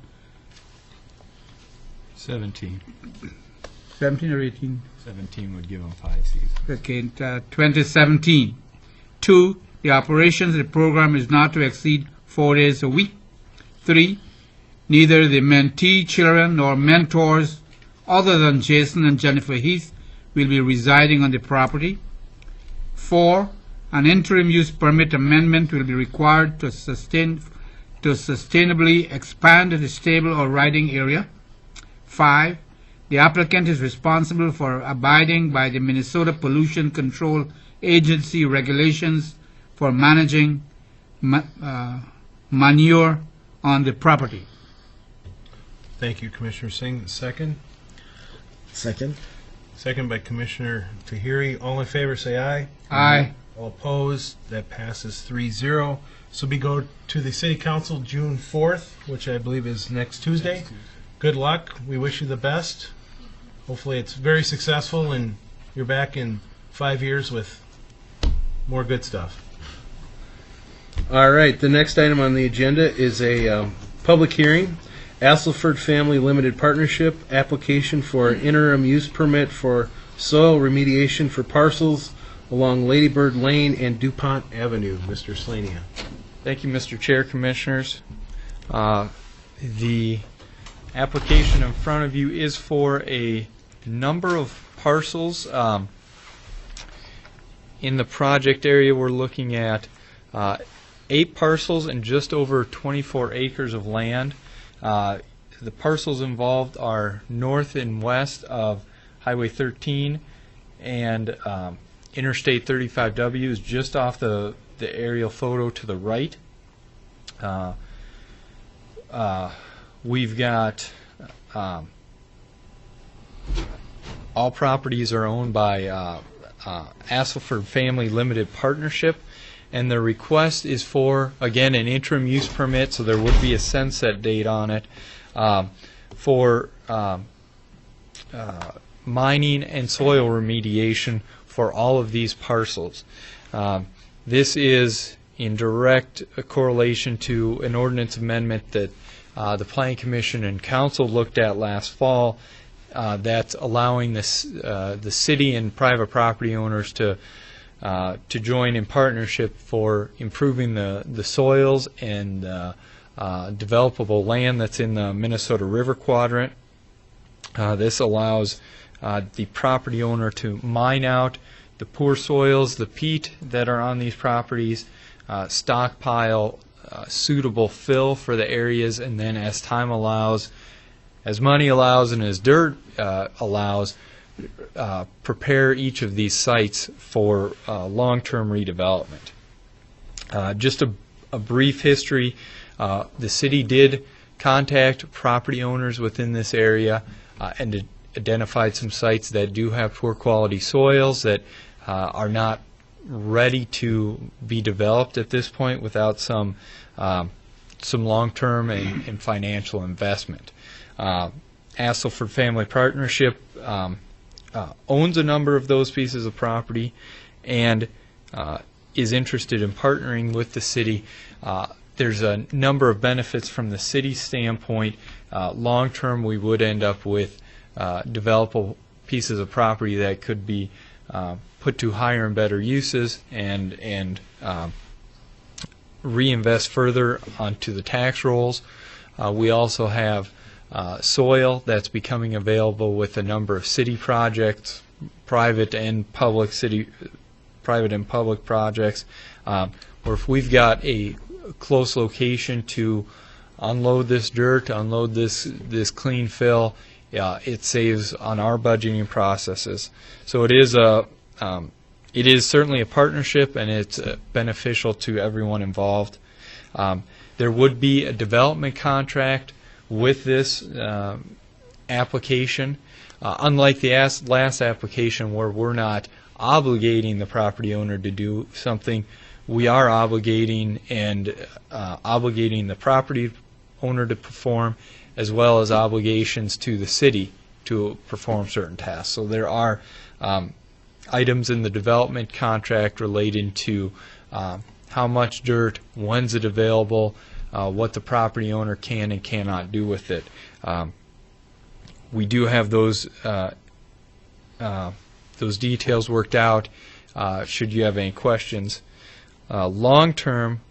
17. 17 or 18? 17 would give them 5 seasons. Okay, 2017. 2, the operations of the program is not to exceed 4 days a week. 3, neither the mentee children nor mentors other than Jason and Jennifer Heath will be residing on the property. 4, an interim use permit amendment will be required to sustainably expand the stable or riding area. 5, the applicant is responsible for abiding by the Minnesota Pollution Control Agency regulations for managing manure on the property. Thank you, Commissioner Singh. Second? Second? Second by Commissioner Tahiri. All in favor, say aye. Aye. All opposed, that passes 3-0. So we go to the City Council June 4th, which I believe is next Tuesday. Good luck. We wish you the best. Hopefully it's very successful and you're back in 5 years with more good stuff. All right, the next item on the agenda is a public hearing. Alfred Family Limited Partnership application for an interim use permit for soil remediation for parcels along Ladybird Lane and Dupont Avenue. Mr. Slania. Thank you, Mr. Chair, Commissioners. The application in front of you is for a number of parcels. In the project area, we're looking at 8 parcels and just over 24 acres of land. The parcels involved are north and west of Highway 13, and Interstate 35W is just off the aerial photo to the right. We've got all properties are owned by Alfred Family Limited Partnership, and the request is for, again, an interim use permit, so there would be a sunset date on it, for mining and soil remediation for all of these parcels. This is in direct correlation to an ordinance amendment that the Planning Commission and Council looked at last fall, that's allowing this, the city and private property owners to join in partnership for improving the soils and developable land that's in the Minnesota River Quadrant. This allows the property owner to mine out the poor soils, the peat that are on these properties, stockpile suitable fill for the areas, and then as time allows, as money allows, and as dirt allows, prepare each of these sites for long-term redevelopment. Just a brief history, the city did contact property owners within this area and identified some sites that do have poor quality soils that are not ready to be developed at this point without some long-term and financial investment. Alfred Family Partnership owns a number of those pieces of property and is interested in partnering with the city. There's a number of benefits from the city standpoint. Long-term, we would end up with developable pieces of property that could be put to higher and better uses and reinvest further onto the tax rolls. We also have soil that's becoming available with a number of city projects, private and public city private and public projects, or if we've got a close location to unload this dirt, unload this clean fill, it saves on our budgeting processes. So it is certainly a partnership, and it's beneficial to everyone involved. There would be a development contract with this application. Unlike the last application where we're not obligating the property owner to do something, we are obligating the property owner to perform, as well as obligations to the city to perform certain tasks. So there are items in the development contract relating to how much dirt, when's it available, what the property owner can and cannot do with it. We do have those details worked out should you have any questions. Long term,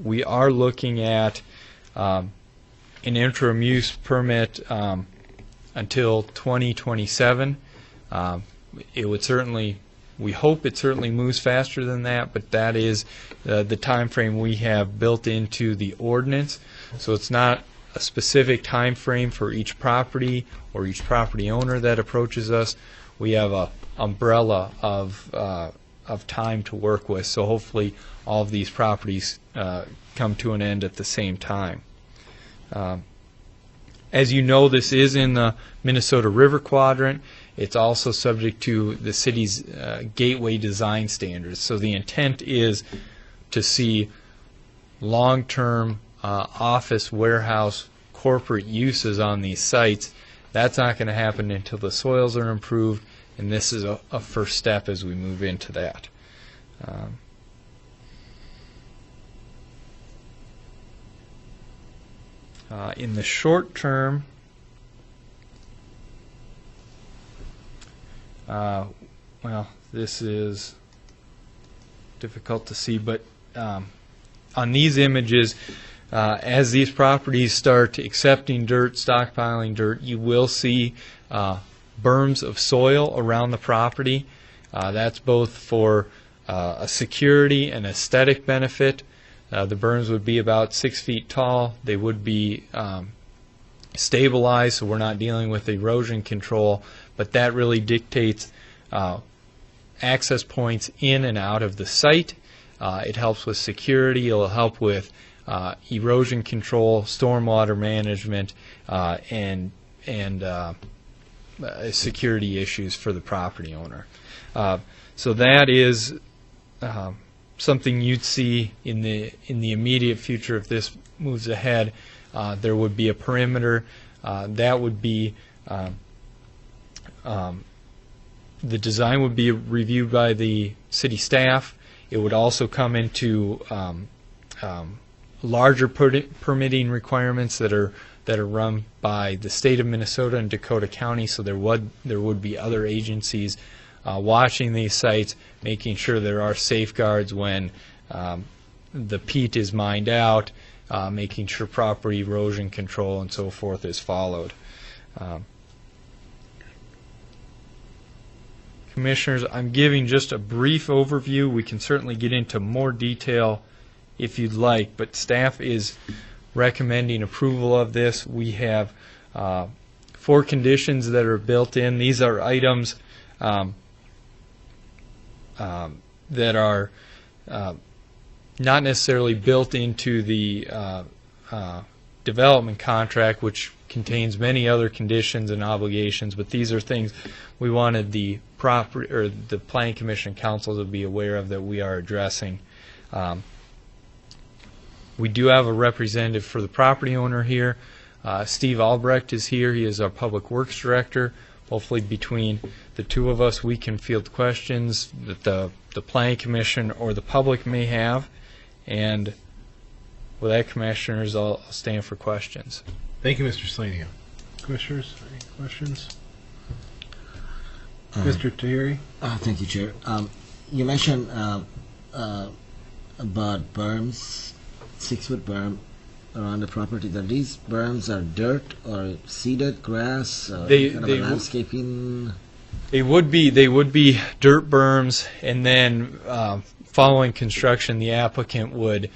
we are looking at an interim use permit until 2027. It would certainly, we hope it certainly moves faster than that, but that is the time frame we have built into the ordinance. So it's not a specific time frame for each property or each property owner that approaches us. We have a umbrella of time to work with, so hopefully all of these properties come to an end at the same time. As you know, this is in the Minnesota River Quadrant. It's also subject to the city's gateway design standards. So the intent is to see long-term office, warehouse, corporate uses on these sites. That's not going to happen until the soils are improved, and this is a first step as we move into that. In the short term, well, this is difficult to see, but on these images, as these properties start accepting dirt, stockpiling dirt, you will see berms of soil around the property. That's both for a security and aesthetic benefit. The berms would be about 6 feet tall. They would be stabilized, so we're not dealing with erosion control, but that really dictates access points in and out of the site. It helps with security. It'll help with erosion control, stormwater management, and security issues for the property owner. So that is something you'd see in the immediate future if this moves ahead. There would be a perimeter. That would be the design would be reviewed by the city staff. It would also come into larger permitting requirements that are run by the state of Minnesota and Dakota County. So there would be other agencies watching these sites, making sure there are safeguards when the peat is mined out, making sure proper erosion control and so forth is followed. Commissioners, I'm giving just a brief overview. We can certainly get into more detail if you'd like, but staff is recommending approval of this. We have 4 conditions that are built in. These are items that are not necessarily built into the development contract, which contains many other conditions and obligations, but these are things we wanted the property or the Planning Commission Council to be aware of that we are addressing. We do have a representative for the property owner here. Steve Albrecht is here. He is our Public Works Director. Hopefully between the two of us we can field questions that the Planning Commission or the public may have. And with that, Commissioners, I'll stand for questions. Thank you, Mr. Slanian. Commissioners, any questions? Mr. Tahiri? Thank you, Chair. You mentioned about berms, 6-foot berm around the property. Are these berms are dirt or seeded grass or They kind of a landscaping? They would be dirt berms, and then following construction, the applicant would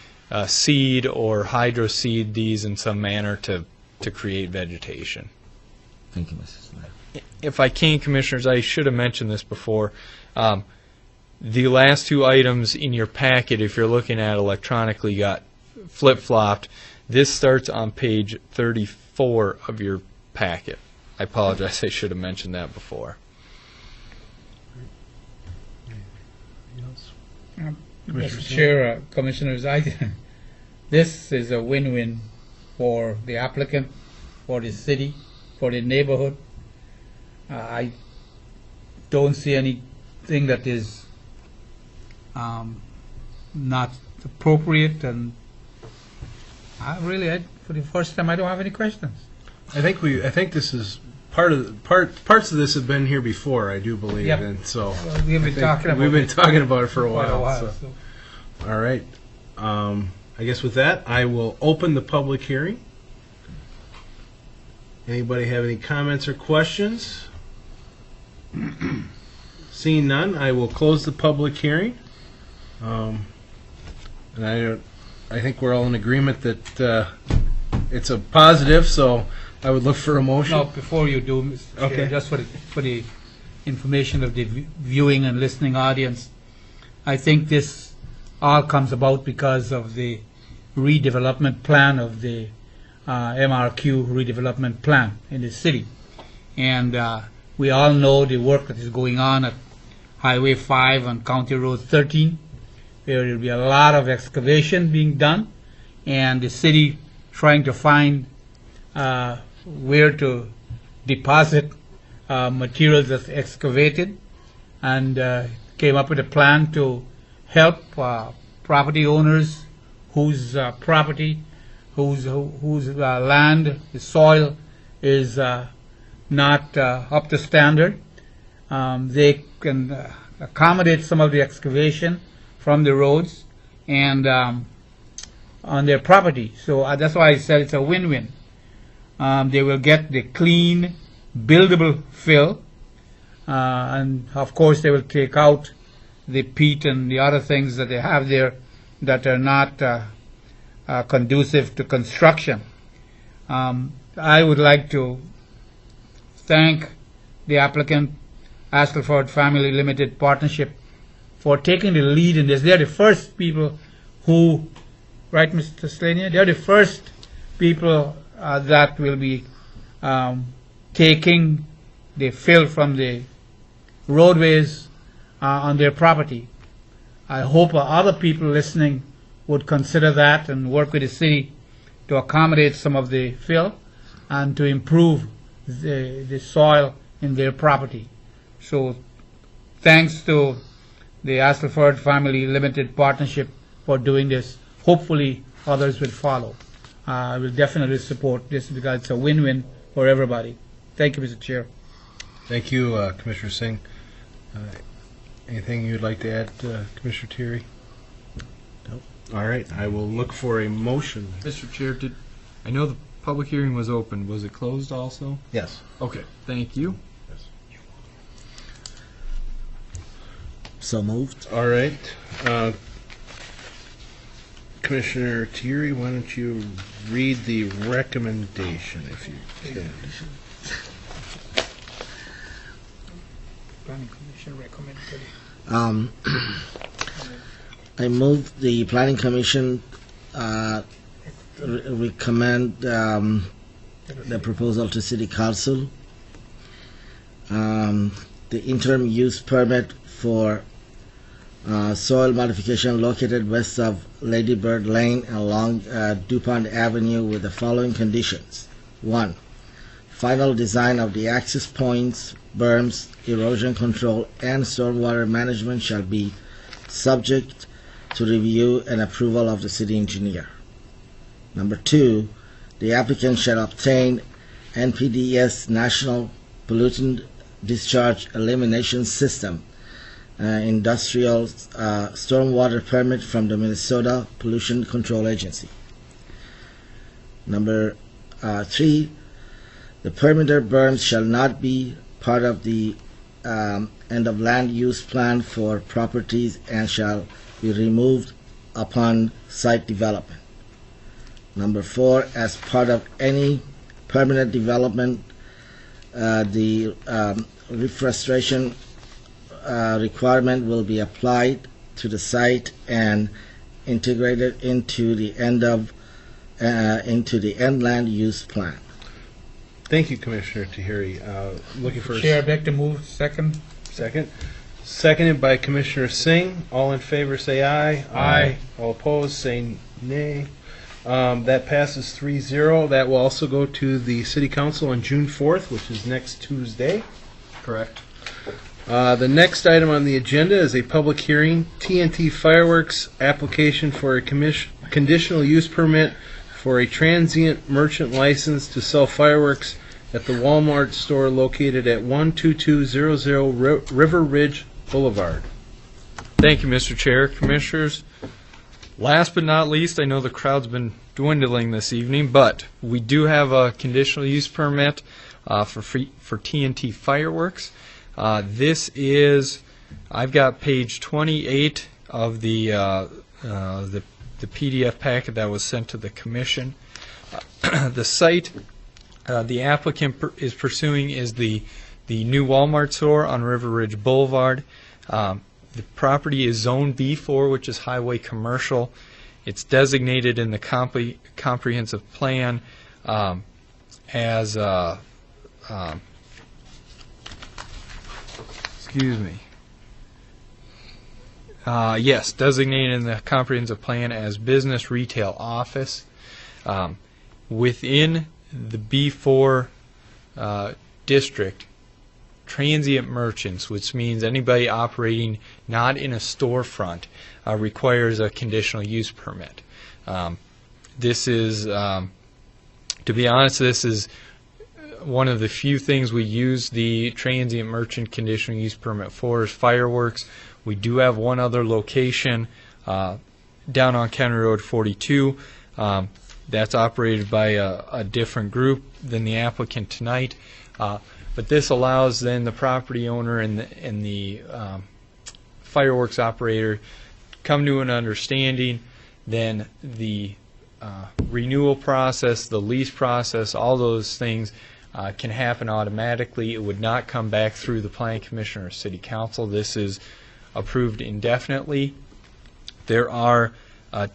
seed or hydroseed these in some manner to create vegetation. Thank you, Mrs. Mayor. If I can, Commissioners, I should have mentioned this before. The last two items in your packet, if you're looking at electronically, got flip-flopped. This starts on page 34 of your packet. I apologize, I should have mentioned that before. Mr. Chair, Commissioners, this is a win-win for the applicant, for the city, for the neighborhood. I don't see anything that is not appropriate, and for the first time, I don't have any questions. I think this is parts of this have been here before, I do believe, Yep. and so Well, we've been talking about it for a while. So. so. All right. I guess with that, I will open the public hearing. Anybody have any comments or questions? Seeing none, I will close the public hearing. And I think we're all in agreement that it's a positive, so I would look for a motion. No, before you do, Mr. Chair, Okay. just for the information of the viewing and listening audience, I think this all comes about because of the redevelopment plan of the MRQ redevelopment plan in the city. And we all know the work that is going on at Highway 5 and County Road 13. There will be a lot of excavation being done, and the city trying to find where to deposit materials that's excavated, and came up with a plan to help property owners whose property, whose land, the soil is not up to standard. They can accommodate some of the excavation from the roads and on their property. So that's why I said it's a win-win. They will get the clean, buildable fill, and of course they will take out the peat and the other things that they have there that are not conducive to construction. I would like to thank the applicant, Astleford Family Limited Partnership, for taking the lead in this. They're the first people who, right, Mr. Slania? They're the first people that will be taking the fill from the roadways on their property. I hope other people listening would consider that and work with the city to accommodate some of the fill and to improve the soil in their property. So thanks to the Astleford Family Limited Partnership for doing this. Hopefully others will follow. I will definitely support this because it's a win-win for everybody. Thank you, Mr. Chair. Thank you, Commissioner Singh. Anything you'd like to add, Commissioner Thierry? Nope. All right, I will look for a motion. Mr. Chair, I know the public hearing was open. Was it closed also? Yes. Okay, thank you. So moved. All right. Commissioner Thierry, why don't you read the recommendation if you can? Planning Commission recommended. I move the Planning Commission recommend the proposal to City Council. The interim use permit for soil modification located west of Ladybird Lane along Dupont Avenue with the following conditions. 1. Final design of the access points, berms, erosion control, and stormwater management shall be subject to review and approval of the city engineer. Number 2, the applicant shall obtain NPDES National Pollutant Discharge Elimination System industrial stormwater permit from the Minnesota Pollution Control Agency. Number 3, the perimeter berms shall not be part of the end of land use plan for properties and shall be removed upon site development. Number 4, as part of any permanent development, the reforestation requirement will be applied to the site and integrated into the end land use plan. Thank you, Commissioner Tahiri. Looking for Chair, I'd like to move second. second. Seconded by Commissioner Singh. All in favor say aye. Aye. All opposed say nay. That passes 3-0. That will also go to the City Council on June 4th, which is next Tuesday. Correct. The next item on the agenda is a public hearing, Tnt Fireworks application for a conditional use permit for a transient merchant license to sell fireworks at the Walmart store located at 12200 River Ridge Boulevard. Thank you, Mr. Chair, Commissioners. Last but not least, I know the crowd's been dwindling this evening, but we do have a conditional use permit for Tnt Fireworks. This is, I've got page 28 of the PDF packet that was sent to the Commission. The site the applicant is pursuing is the new Walmart store on River Ridge Boulevard. The property is Zone B4, which is highway commercial. It's designated in the comprehensive plan as excuse me. Yes, designated in the comprehensive plan as business retail office. Within the B4 district, transient merchants, which means anybody operating not in a storefront, requires a conditional use permit. This is, to be honest, this is one of the few things we use the transient merchant conditional use permit for is fireworks. We do have one other location down on County Road 42 that's operated by a different group than the applicant tonight. But this allows then the property owner and the fireworks operator come to an understanding. Then the renewal process, the lease process, all those things can happen automatically. It would not come back through the Planning Commission or City Council. This is approved indefinitely. There are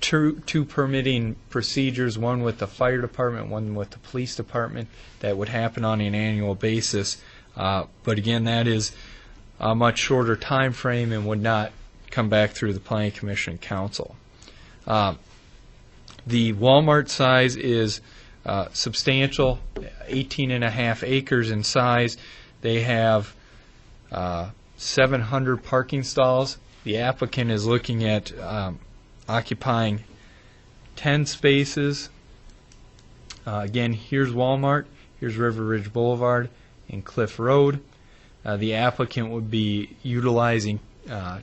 two permitting procedures, one with the fire department, one with the police department, that would happen on an annual basis. But again, that is a much shorter time frame and would not come back through the Planning Commission and Council. The Walmart size is substantial, 18.5 acres in size. They have 700 parking stalls. The applicant is looking at occupying 10 spaces. Again, here's Walmart, here's River Ridge Boulevard and Cliff Road. The applicant would be utilizing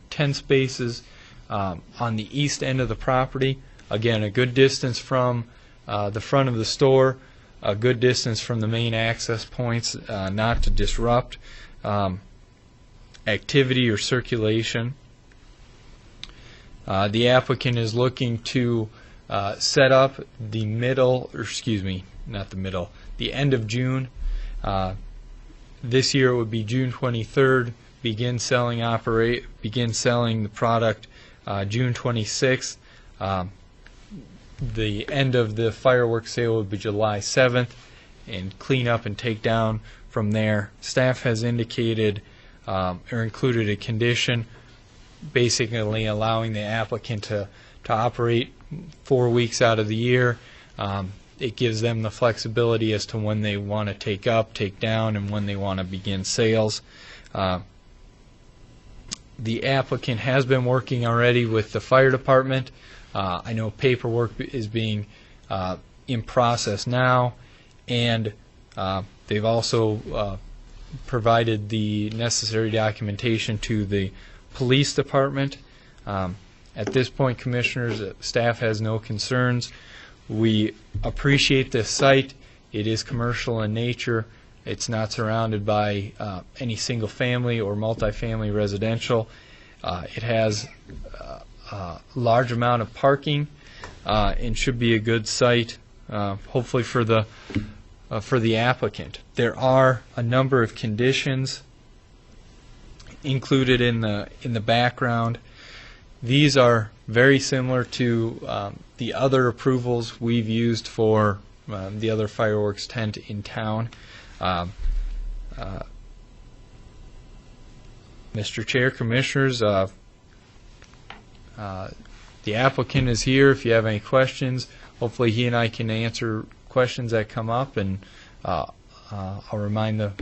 10 spaces on the east end of the property. Again, a good distance from the front of the store, a good distance from the main access points, not to disrupt activity or circulation. The applicant is looking to set up the the end of June. This year it would be June 23rd. Begin selling the product June 26th. The end of the fireworks sale would be July 7th, and clean up and take down from there. Staff has indicated or included a condition basically allowing the applicant to operate 4 weeks out of the year. It gives them the flexibility as to when they want to take up, take down, and when they want to begin sales. The applicant has been working already with the fire department. I know paperwork is being in process now, and they've also provided the necessary documentation to the police department. At this point, Commissioners, staff has no concerns. We appreciate this site. It is commercial in nature. It's not surrounded by any single family or multifamily residential. It has a large amount of parking and should be a good site, hopefully for the applicant. There are a number of conditions included in the background. These are very similar to the other approvals we've used for the other fireworks tent in town. Mr. Chair, Commissioners, the applicant is here. If you have any questions, hopefully he and I can answer questions that come up, and I'll remind the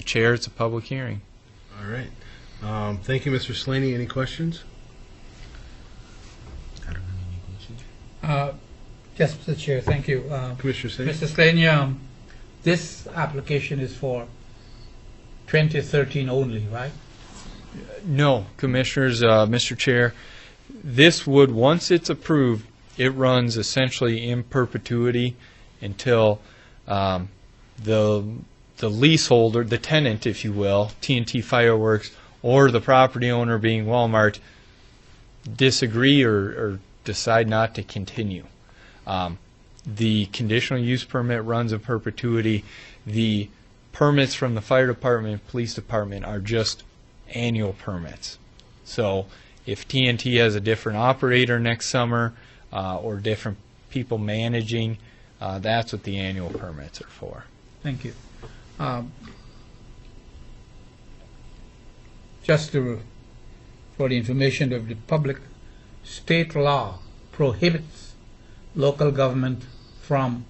chair it's a public hearing. All right. Thank you, Mr. Slaney. Any questions? Yes, Mr. Chair, thank you. Commissioner Slaney? Mr. Slaney, this application is for 2013 only, right? No, Commissioners, Mr. Chair, this would, once it's approved, it runs essentially in perpetuity until the leaseholder, the tenant, if you will, Tnt Fireworks, or the property owner, being Walmart, disagree or decide not to continue. The conditional use permit runs in perpetuity. The permits from the fire department and police department are just annual permits. So if TNT has a different operator next summer or different people managing, that's what the annual permits are for. Thank you. Just for the information of the public, state law prohibits local government from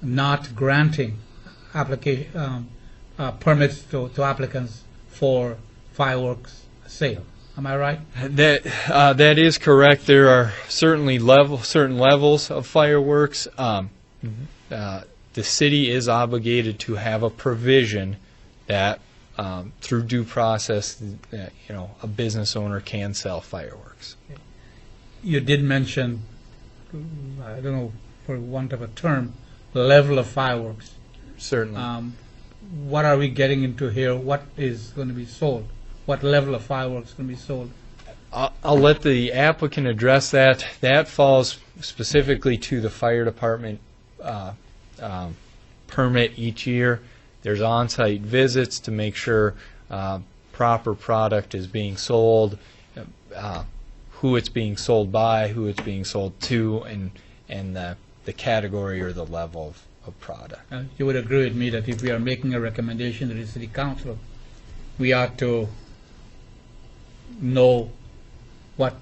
not granting permits to applicants for fireworks sale. Am I right? That is correct. There are certainly certain levels of fireworks. The city is obligated to have a provision that through due process, a business owner can sell fireworks. You did mention, I don't know, for want of a term, level of fireworks. Certainly. What are we getting into here? What is going to be sold? What level of fireworks is going to be sold? I'll let the applicant address that. That falls specifically to the fire department permit each year. There's on-site visits to make sure proper product is being sold, who it's being sold by, who it's being sold to, and the category or the level of product. You would agree with me that if we are making a recommendation to the City Council, we ought to know what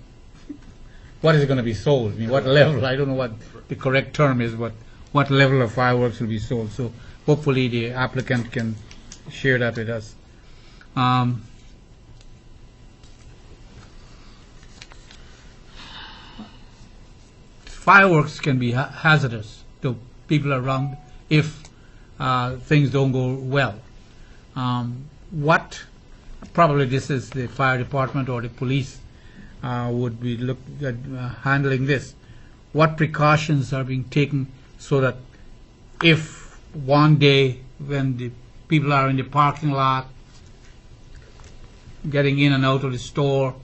is going to be sold. I mean, what level? I don't know what the correct term is, but what level of fireworks will be sold. So hopefully the applicant can share that with us. Fireworks can be hazardous to people around if things don't go well. What, probably this is the fire department or the police would be handling this. What precautions are being taken so that if one day when the people are in the parking lot getting in and out of the store,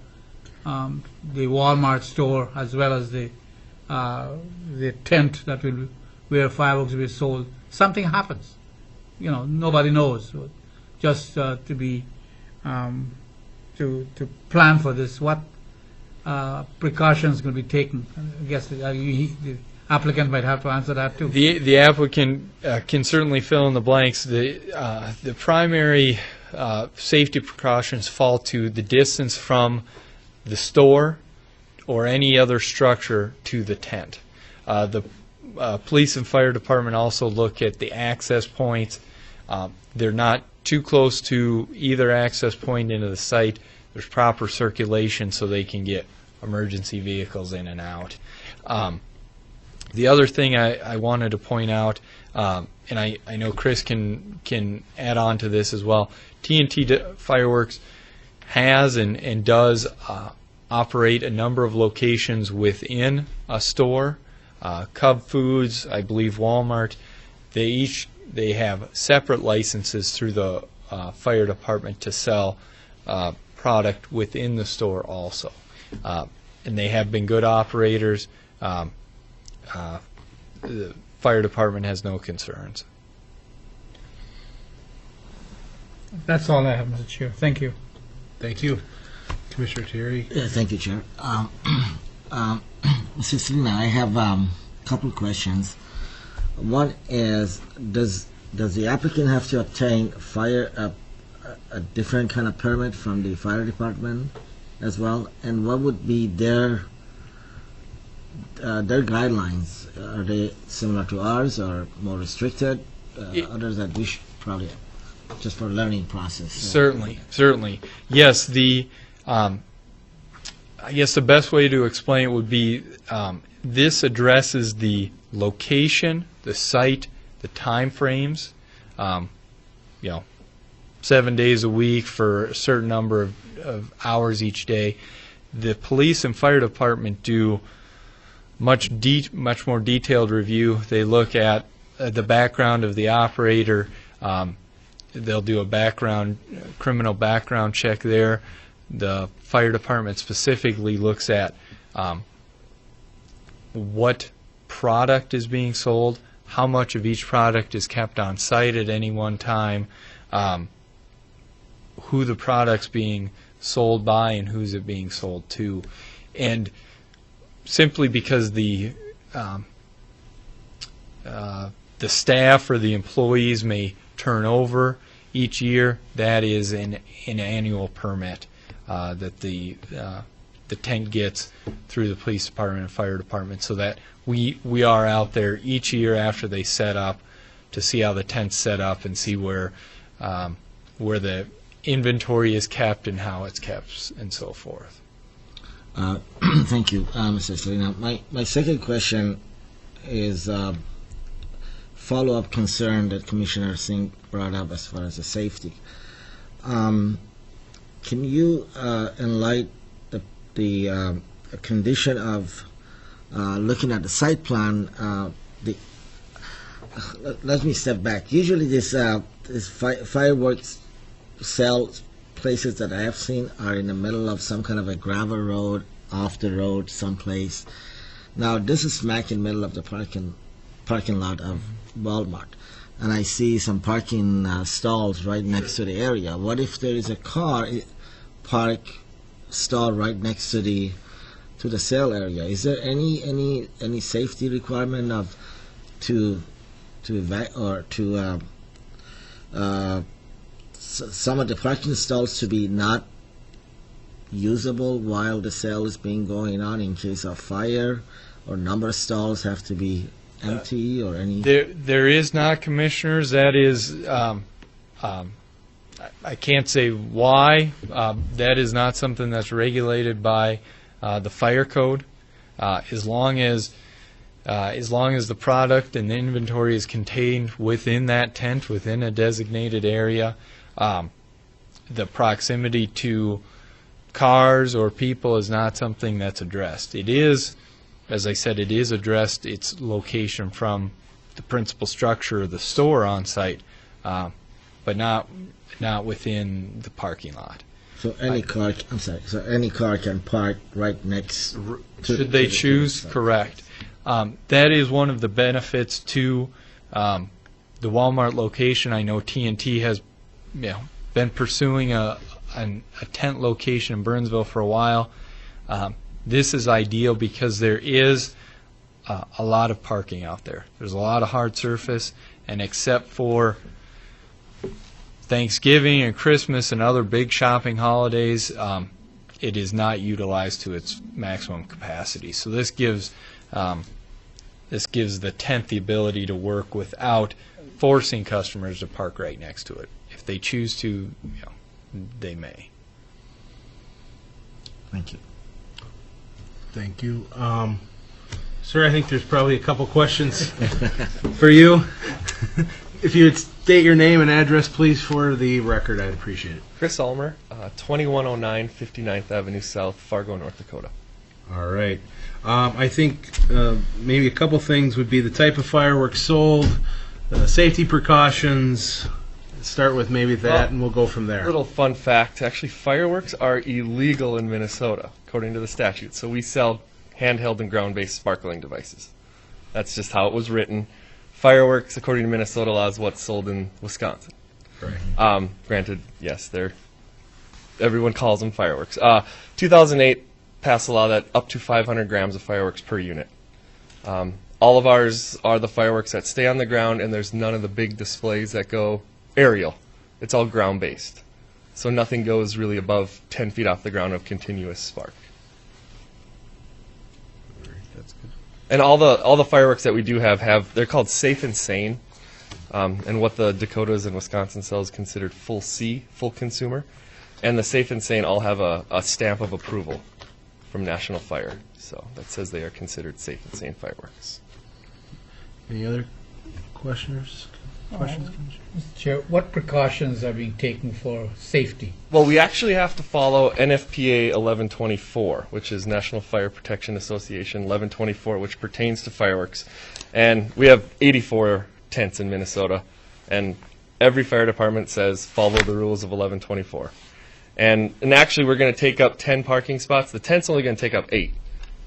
the Walmart store, as well as the tent that will where fireworks will be sold, something happens. Nobody knows. So just to plan for this, what precautions will be taken? I guess the applicant might have to answer that too. The applicant can certainly fill in the blanks. The primary safety precautions fall to the distance from the store or any other structure to the tent. The police and fire department also look at the access points. They're not too close to either access point into the site. There's proper circulation so they can get emergency vehicles in and out. The other thing I wanted to point out, and I know Chris can add on to this as well, Tnt Fireworks has and does operate a number of locations within a store. Cub Foods, I believe Walmart, they each they have separate licenses through the fire department to sell product within the store also. And they have been good operators. The fire department has no concerns. That's all I have, Mr. Chair. Thank you. Thank you. Commissioner Terry? Yeah, thank you, Chair. Mr. Selina, I have a couple of questions. One is, does the applicant have to obtain a different kind of permit from the fire department as well? And what would be their guidelines? Are they similar to ours or more restricted? Others that we should probably, just for learning process. Certainly. Yes, I guess the best way to explain it would be this addresses the location, the site, the time frames. 7 days a week for a certain number of hours each day. The police and fire department do much more detailed review. They look at the background of the operator. They'll do a criminal background check there. The fire department specifically looks at what product is being sold, how much of each product is kept on site at any one time, who the product's being sold by and who's it being sold to. And simply because the staff or the employees may turn over each year, that is an annual permit that the tent gets through the police department and fire department, so that we are out there each year after they set up to see how the tent's set up and see where the inventory is kept and how it's kept and so forth. Thank you, Mr. Selina. My second question is follow-up concern that Commissioner Singh brought up as far as the safety. Can you enlighten the condition of looking at the site plan? Let me step back. Usually this fireworks sell places that I have seen are in the middle of some kind of a gravel road, off the road someplace. Now this is smack in the middle of the parking lot of Walmart, and I see some parking stalls right next to the area. What if there is a car park stall right next to the sale area? Is there any safety requirement some of the parking stalls to be not usable while the sale is going on in case of fire, or number of stalls have to be empty, or any? There is not, Commissioners. That is, I can't say why. That is not something that's regulated by the fire code. As long as the product and the inventory is contained within that tent, within a designated area, the proximity to cars or people is not something that's addressed. It is, as I said, it is addressed, its location from the principal structure of the store on site, but not within the parking lot. So any car, I'm sorry, so any car can park right next to... Should they choose? Correct. That is one of the benefits to the Walmart location. I know TNT has been pursuing a tent location in Burnsville for a while. This is ideal because there is a lot of parking out there. There's a lot of hard surface, and except for Thanksgiving and Christmas and other big shopping holidays, it is not utilized to its maximum capacity. So this gives the tent the ability to work without forcing customers to park right next to it. If they choose to, they may. Thank you. Thank you. Sir, I think there's probably a couple questions for you. If you would state your name and address, please, for the record, I'd appreciate it. Chris Ulmer, 2109 59th Avenue South, Fargo, North Dakota. All right. I think maybe a couple things would be the type of fireworks sold, safety precautions. Start with maybe that, and we'll go from there. Little fun fact, actually fireworks are illegal in Minnesota, according to the statute. So we sell handheld and ground-based sparkling devices. That's just how it was written. Fireworks, according to Minnesota law, is what's sold in Wisconsin. Right. Granted, yes, everyone calls them fireworks. 2008 passed a law that up to 500 grams of fireworks per unit. All of ours are the fireworks that stay on the ground, and there's none of the big displays that go aerial. It's all ground-based. So nothing goes really above 10 feet off the ground of continuous spark. That's good. And all the fireworks that we do have they're called safe and sane. And what the Dakotas and Wisconsin sell is considered full C, full consumer. And the safe and sane all have a stamp of approval from National Fire. So that says they are considered safe and sane fireworks. Any other questions? Questions? Mr. Chair, what precautions are being taken for safety? Well, we actually have to follow NFPA 1124, which is National Fire Protection Association 1124, which pertains to fireworks. And we have 84 tents in Minnesota, and every fire department says follow the rules of 1124. And actually, we're going to take up 10 parking spots. The tent's only going to take up 8,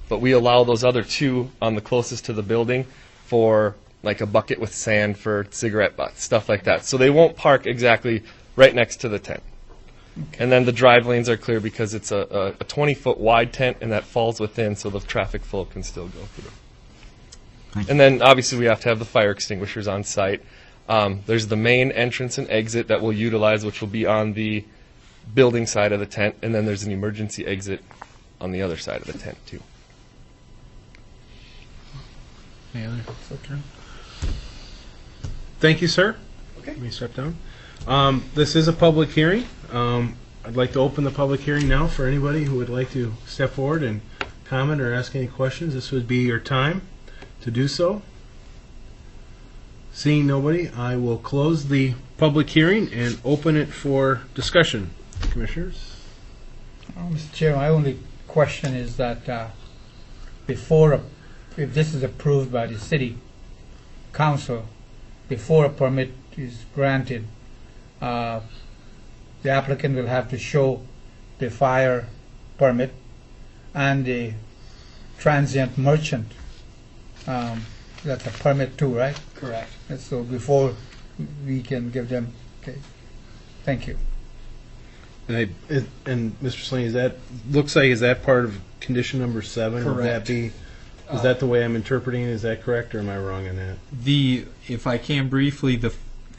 but we allow those other 2 on the closest to the building for like a bucket with sand for cigarette butts, stuff like that. So they won't park exactly right next to the tent. Okay. And then the drive lanes are clear because it's a 20-foot wide tent, and that falls within so the traffic flow can still go through. And then obviously we have to have the fire extinguishers on site. There's the main entrance and exit that we'll utilize, which will be on the building side of the tent, and then there's an emergency exit on the other side of the tent too. Any other? Okay. Thank you, sir. Okay. Let me step down. This is a public hearing. I'd like to open the public hearing now for anybody who would like to step forward and comment or ask any questions. This would be your time to do so. Seeing nobody, I will close the public hearing and open it for discussion. Commissioners? Mr. Chair, my only question is that if this is approved by the City Council, before a permit is granted, the applicant will have to show the fire permit and the transient merchant. That's a permit too, right? Correct. And so before we can give them, okay. Thank you. And Mr. Slaney, is that part of condition number 7? Correct. Would that be? Is that the way I'm interpreting it? Is that correct, or am I wrong in that? If I can briefly, the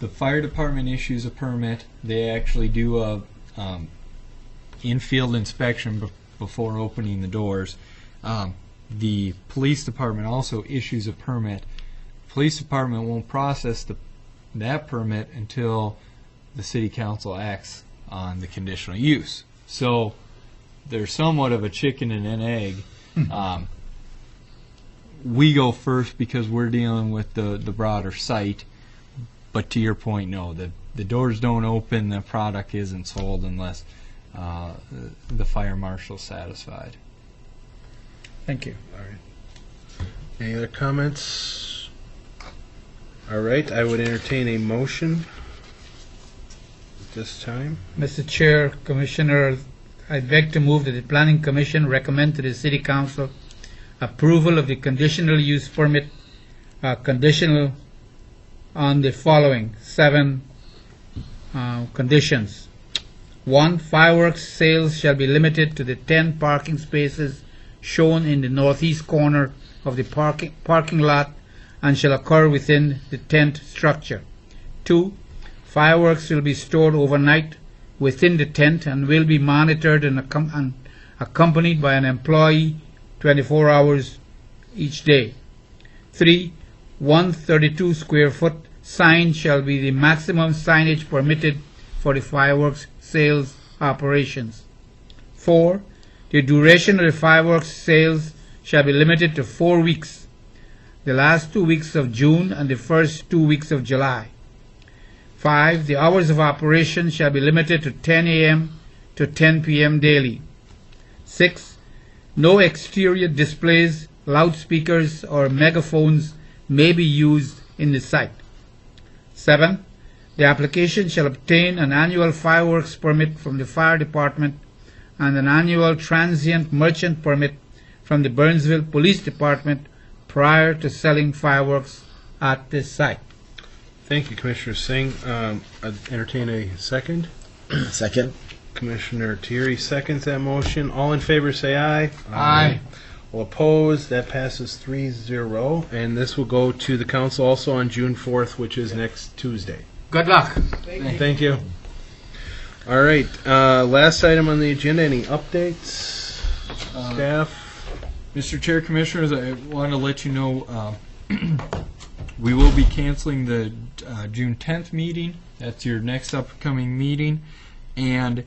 fire department issues a permit. They actually do a in-field inspection before opening the doors. The police department also issues a permit. Police department won't process that permit until the city council acts on the conditional use. So there's somewhat of a chicken and an egg. We go first because we're dealing with the broader site, but to your point, no, the doors don't open, the product isn't sold unless the fire marshal's satisfied. Thank you. All right. Any other comments? All right, I would entertain a motion at this time. Mr. Chair, Commissioner, I beg to move that the Planning Commission recommend to the City Council approval of the conditional use permit conditional on the following 7 conditions. 1. Fireworks sales shall be limited to the 10 parking spaces shown in the northeast corner of the parking lot and shall occur within the tent structure. 2. Fireworks will be stored overnight within the tent and will be monitored and accompanied by an employee 24 hours each day. 3. 132 square foot sign shall be the maximum signage permitted for the fireworks sales operations. 4. The duration of the fireworks sales shall be limited to 4 weeks, the last 2 weeks of June and the first 2 weeks of July. 5. The hours of operation shall be limited to 10 a.m. to 10 p.m. daily. 6. No exterior displays, loudspeakers, or megaphones may be used in the site. 7. The application shall obtain an annual fireworks permit from the fire department and an annual transient merchant permit from the Burnsville Police Department prior to selling fireworks at this site. Thank you, Commissioner Singh. I'd entertain a second. Second. Commissioner Thierry seconds that motion. All in favor say aye. Aye. All opposed, that passes 3-0. And this will go to the council also on June 4th, which is next Tuesday. Good luck. Thank you. All right, last item on the agenda, any updates? Staff? Mr. Chair, Commissioners, I want to let you know we will be canceling the June 10th meeting. That's your next upcoming meeting. And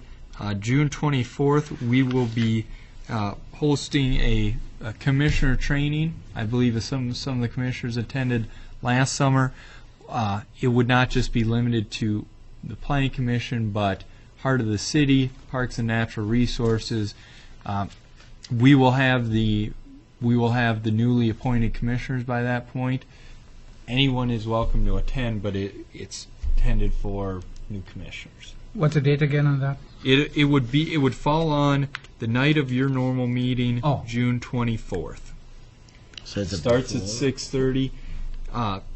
June 24th, we will be hosting a commissioner training. I believe some of the commissioners attended last summer. It would not just be limited to the Planning Commission, but Heart of the City, Parks and Natural Resources. We will have the newly appointed commissioners by that point. Anyone is welcome to attend, but it's intended for new commissioners. What's the date again on that? It would fall on the night of your normal meeting, June 24th. So it's Starts at 6:30.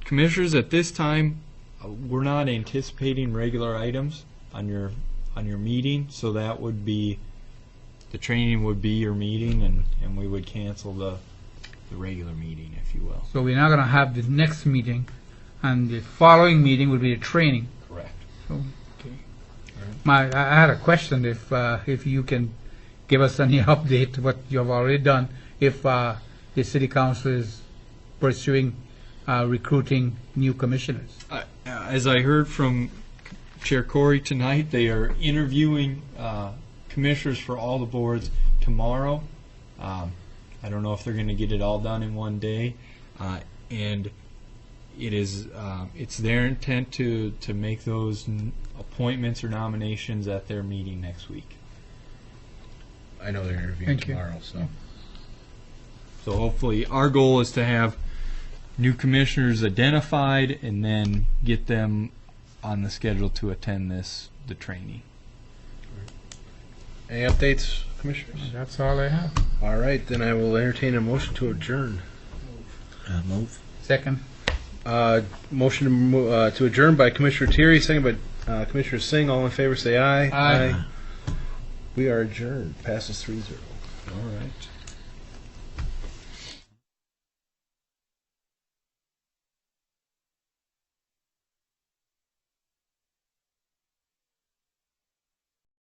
Commissioners, at this time, we're not anticipating regular items on your meeting, so that would be the training would be your meeting, and we would cancel the regular meeting, if you will. So we're not going to have the next meeting, and the following meeting will be the training. Correct. So, okay. I had a question, if you can give us any update what you have already done, if the city council is pursuing recruiting new commissioners. As I heard from Chair Corey tonight, they are interviewing commissioners for all the boards tomorrow. I don't know if they're going to get it all done in one day, and it's their intent to make those appointments or nominations at their meeting next week. I know they're interviewing Thank you. tomorrow, So hopefully, our goal is to have new commissioners identified and then get them on the schedule to attend the training. Any updates, Commissioners? That's all I have. All right, then I will entertain a motion to adjourn. Move. Second. Motion to adjourn by Commissioner Thierry, second by Commissioner Singh. All in favor say aye. Aye. We are adjourned. Passes 3-0. All right.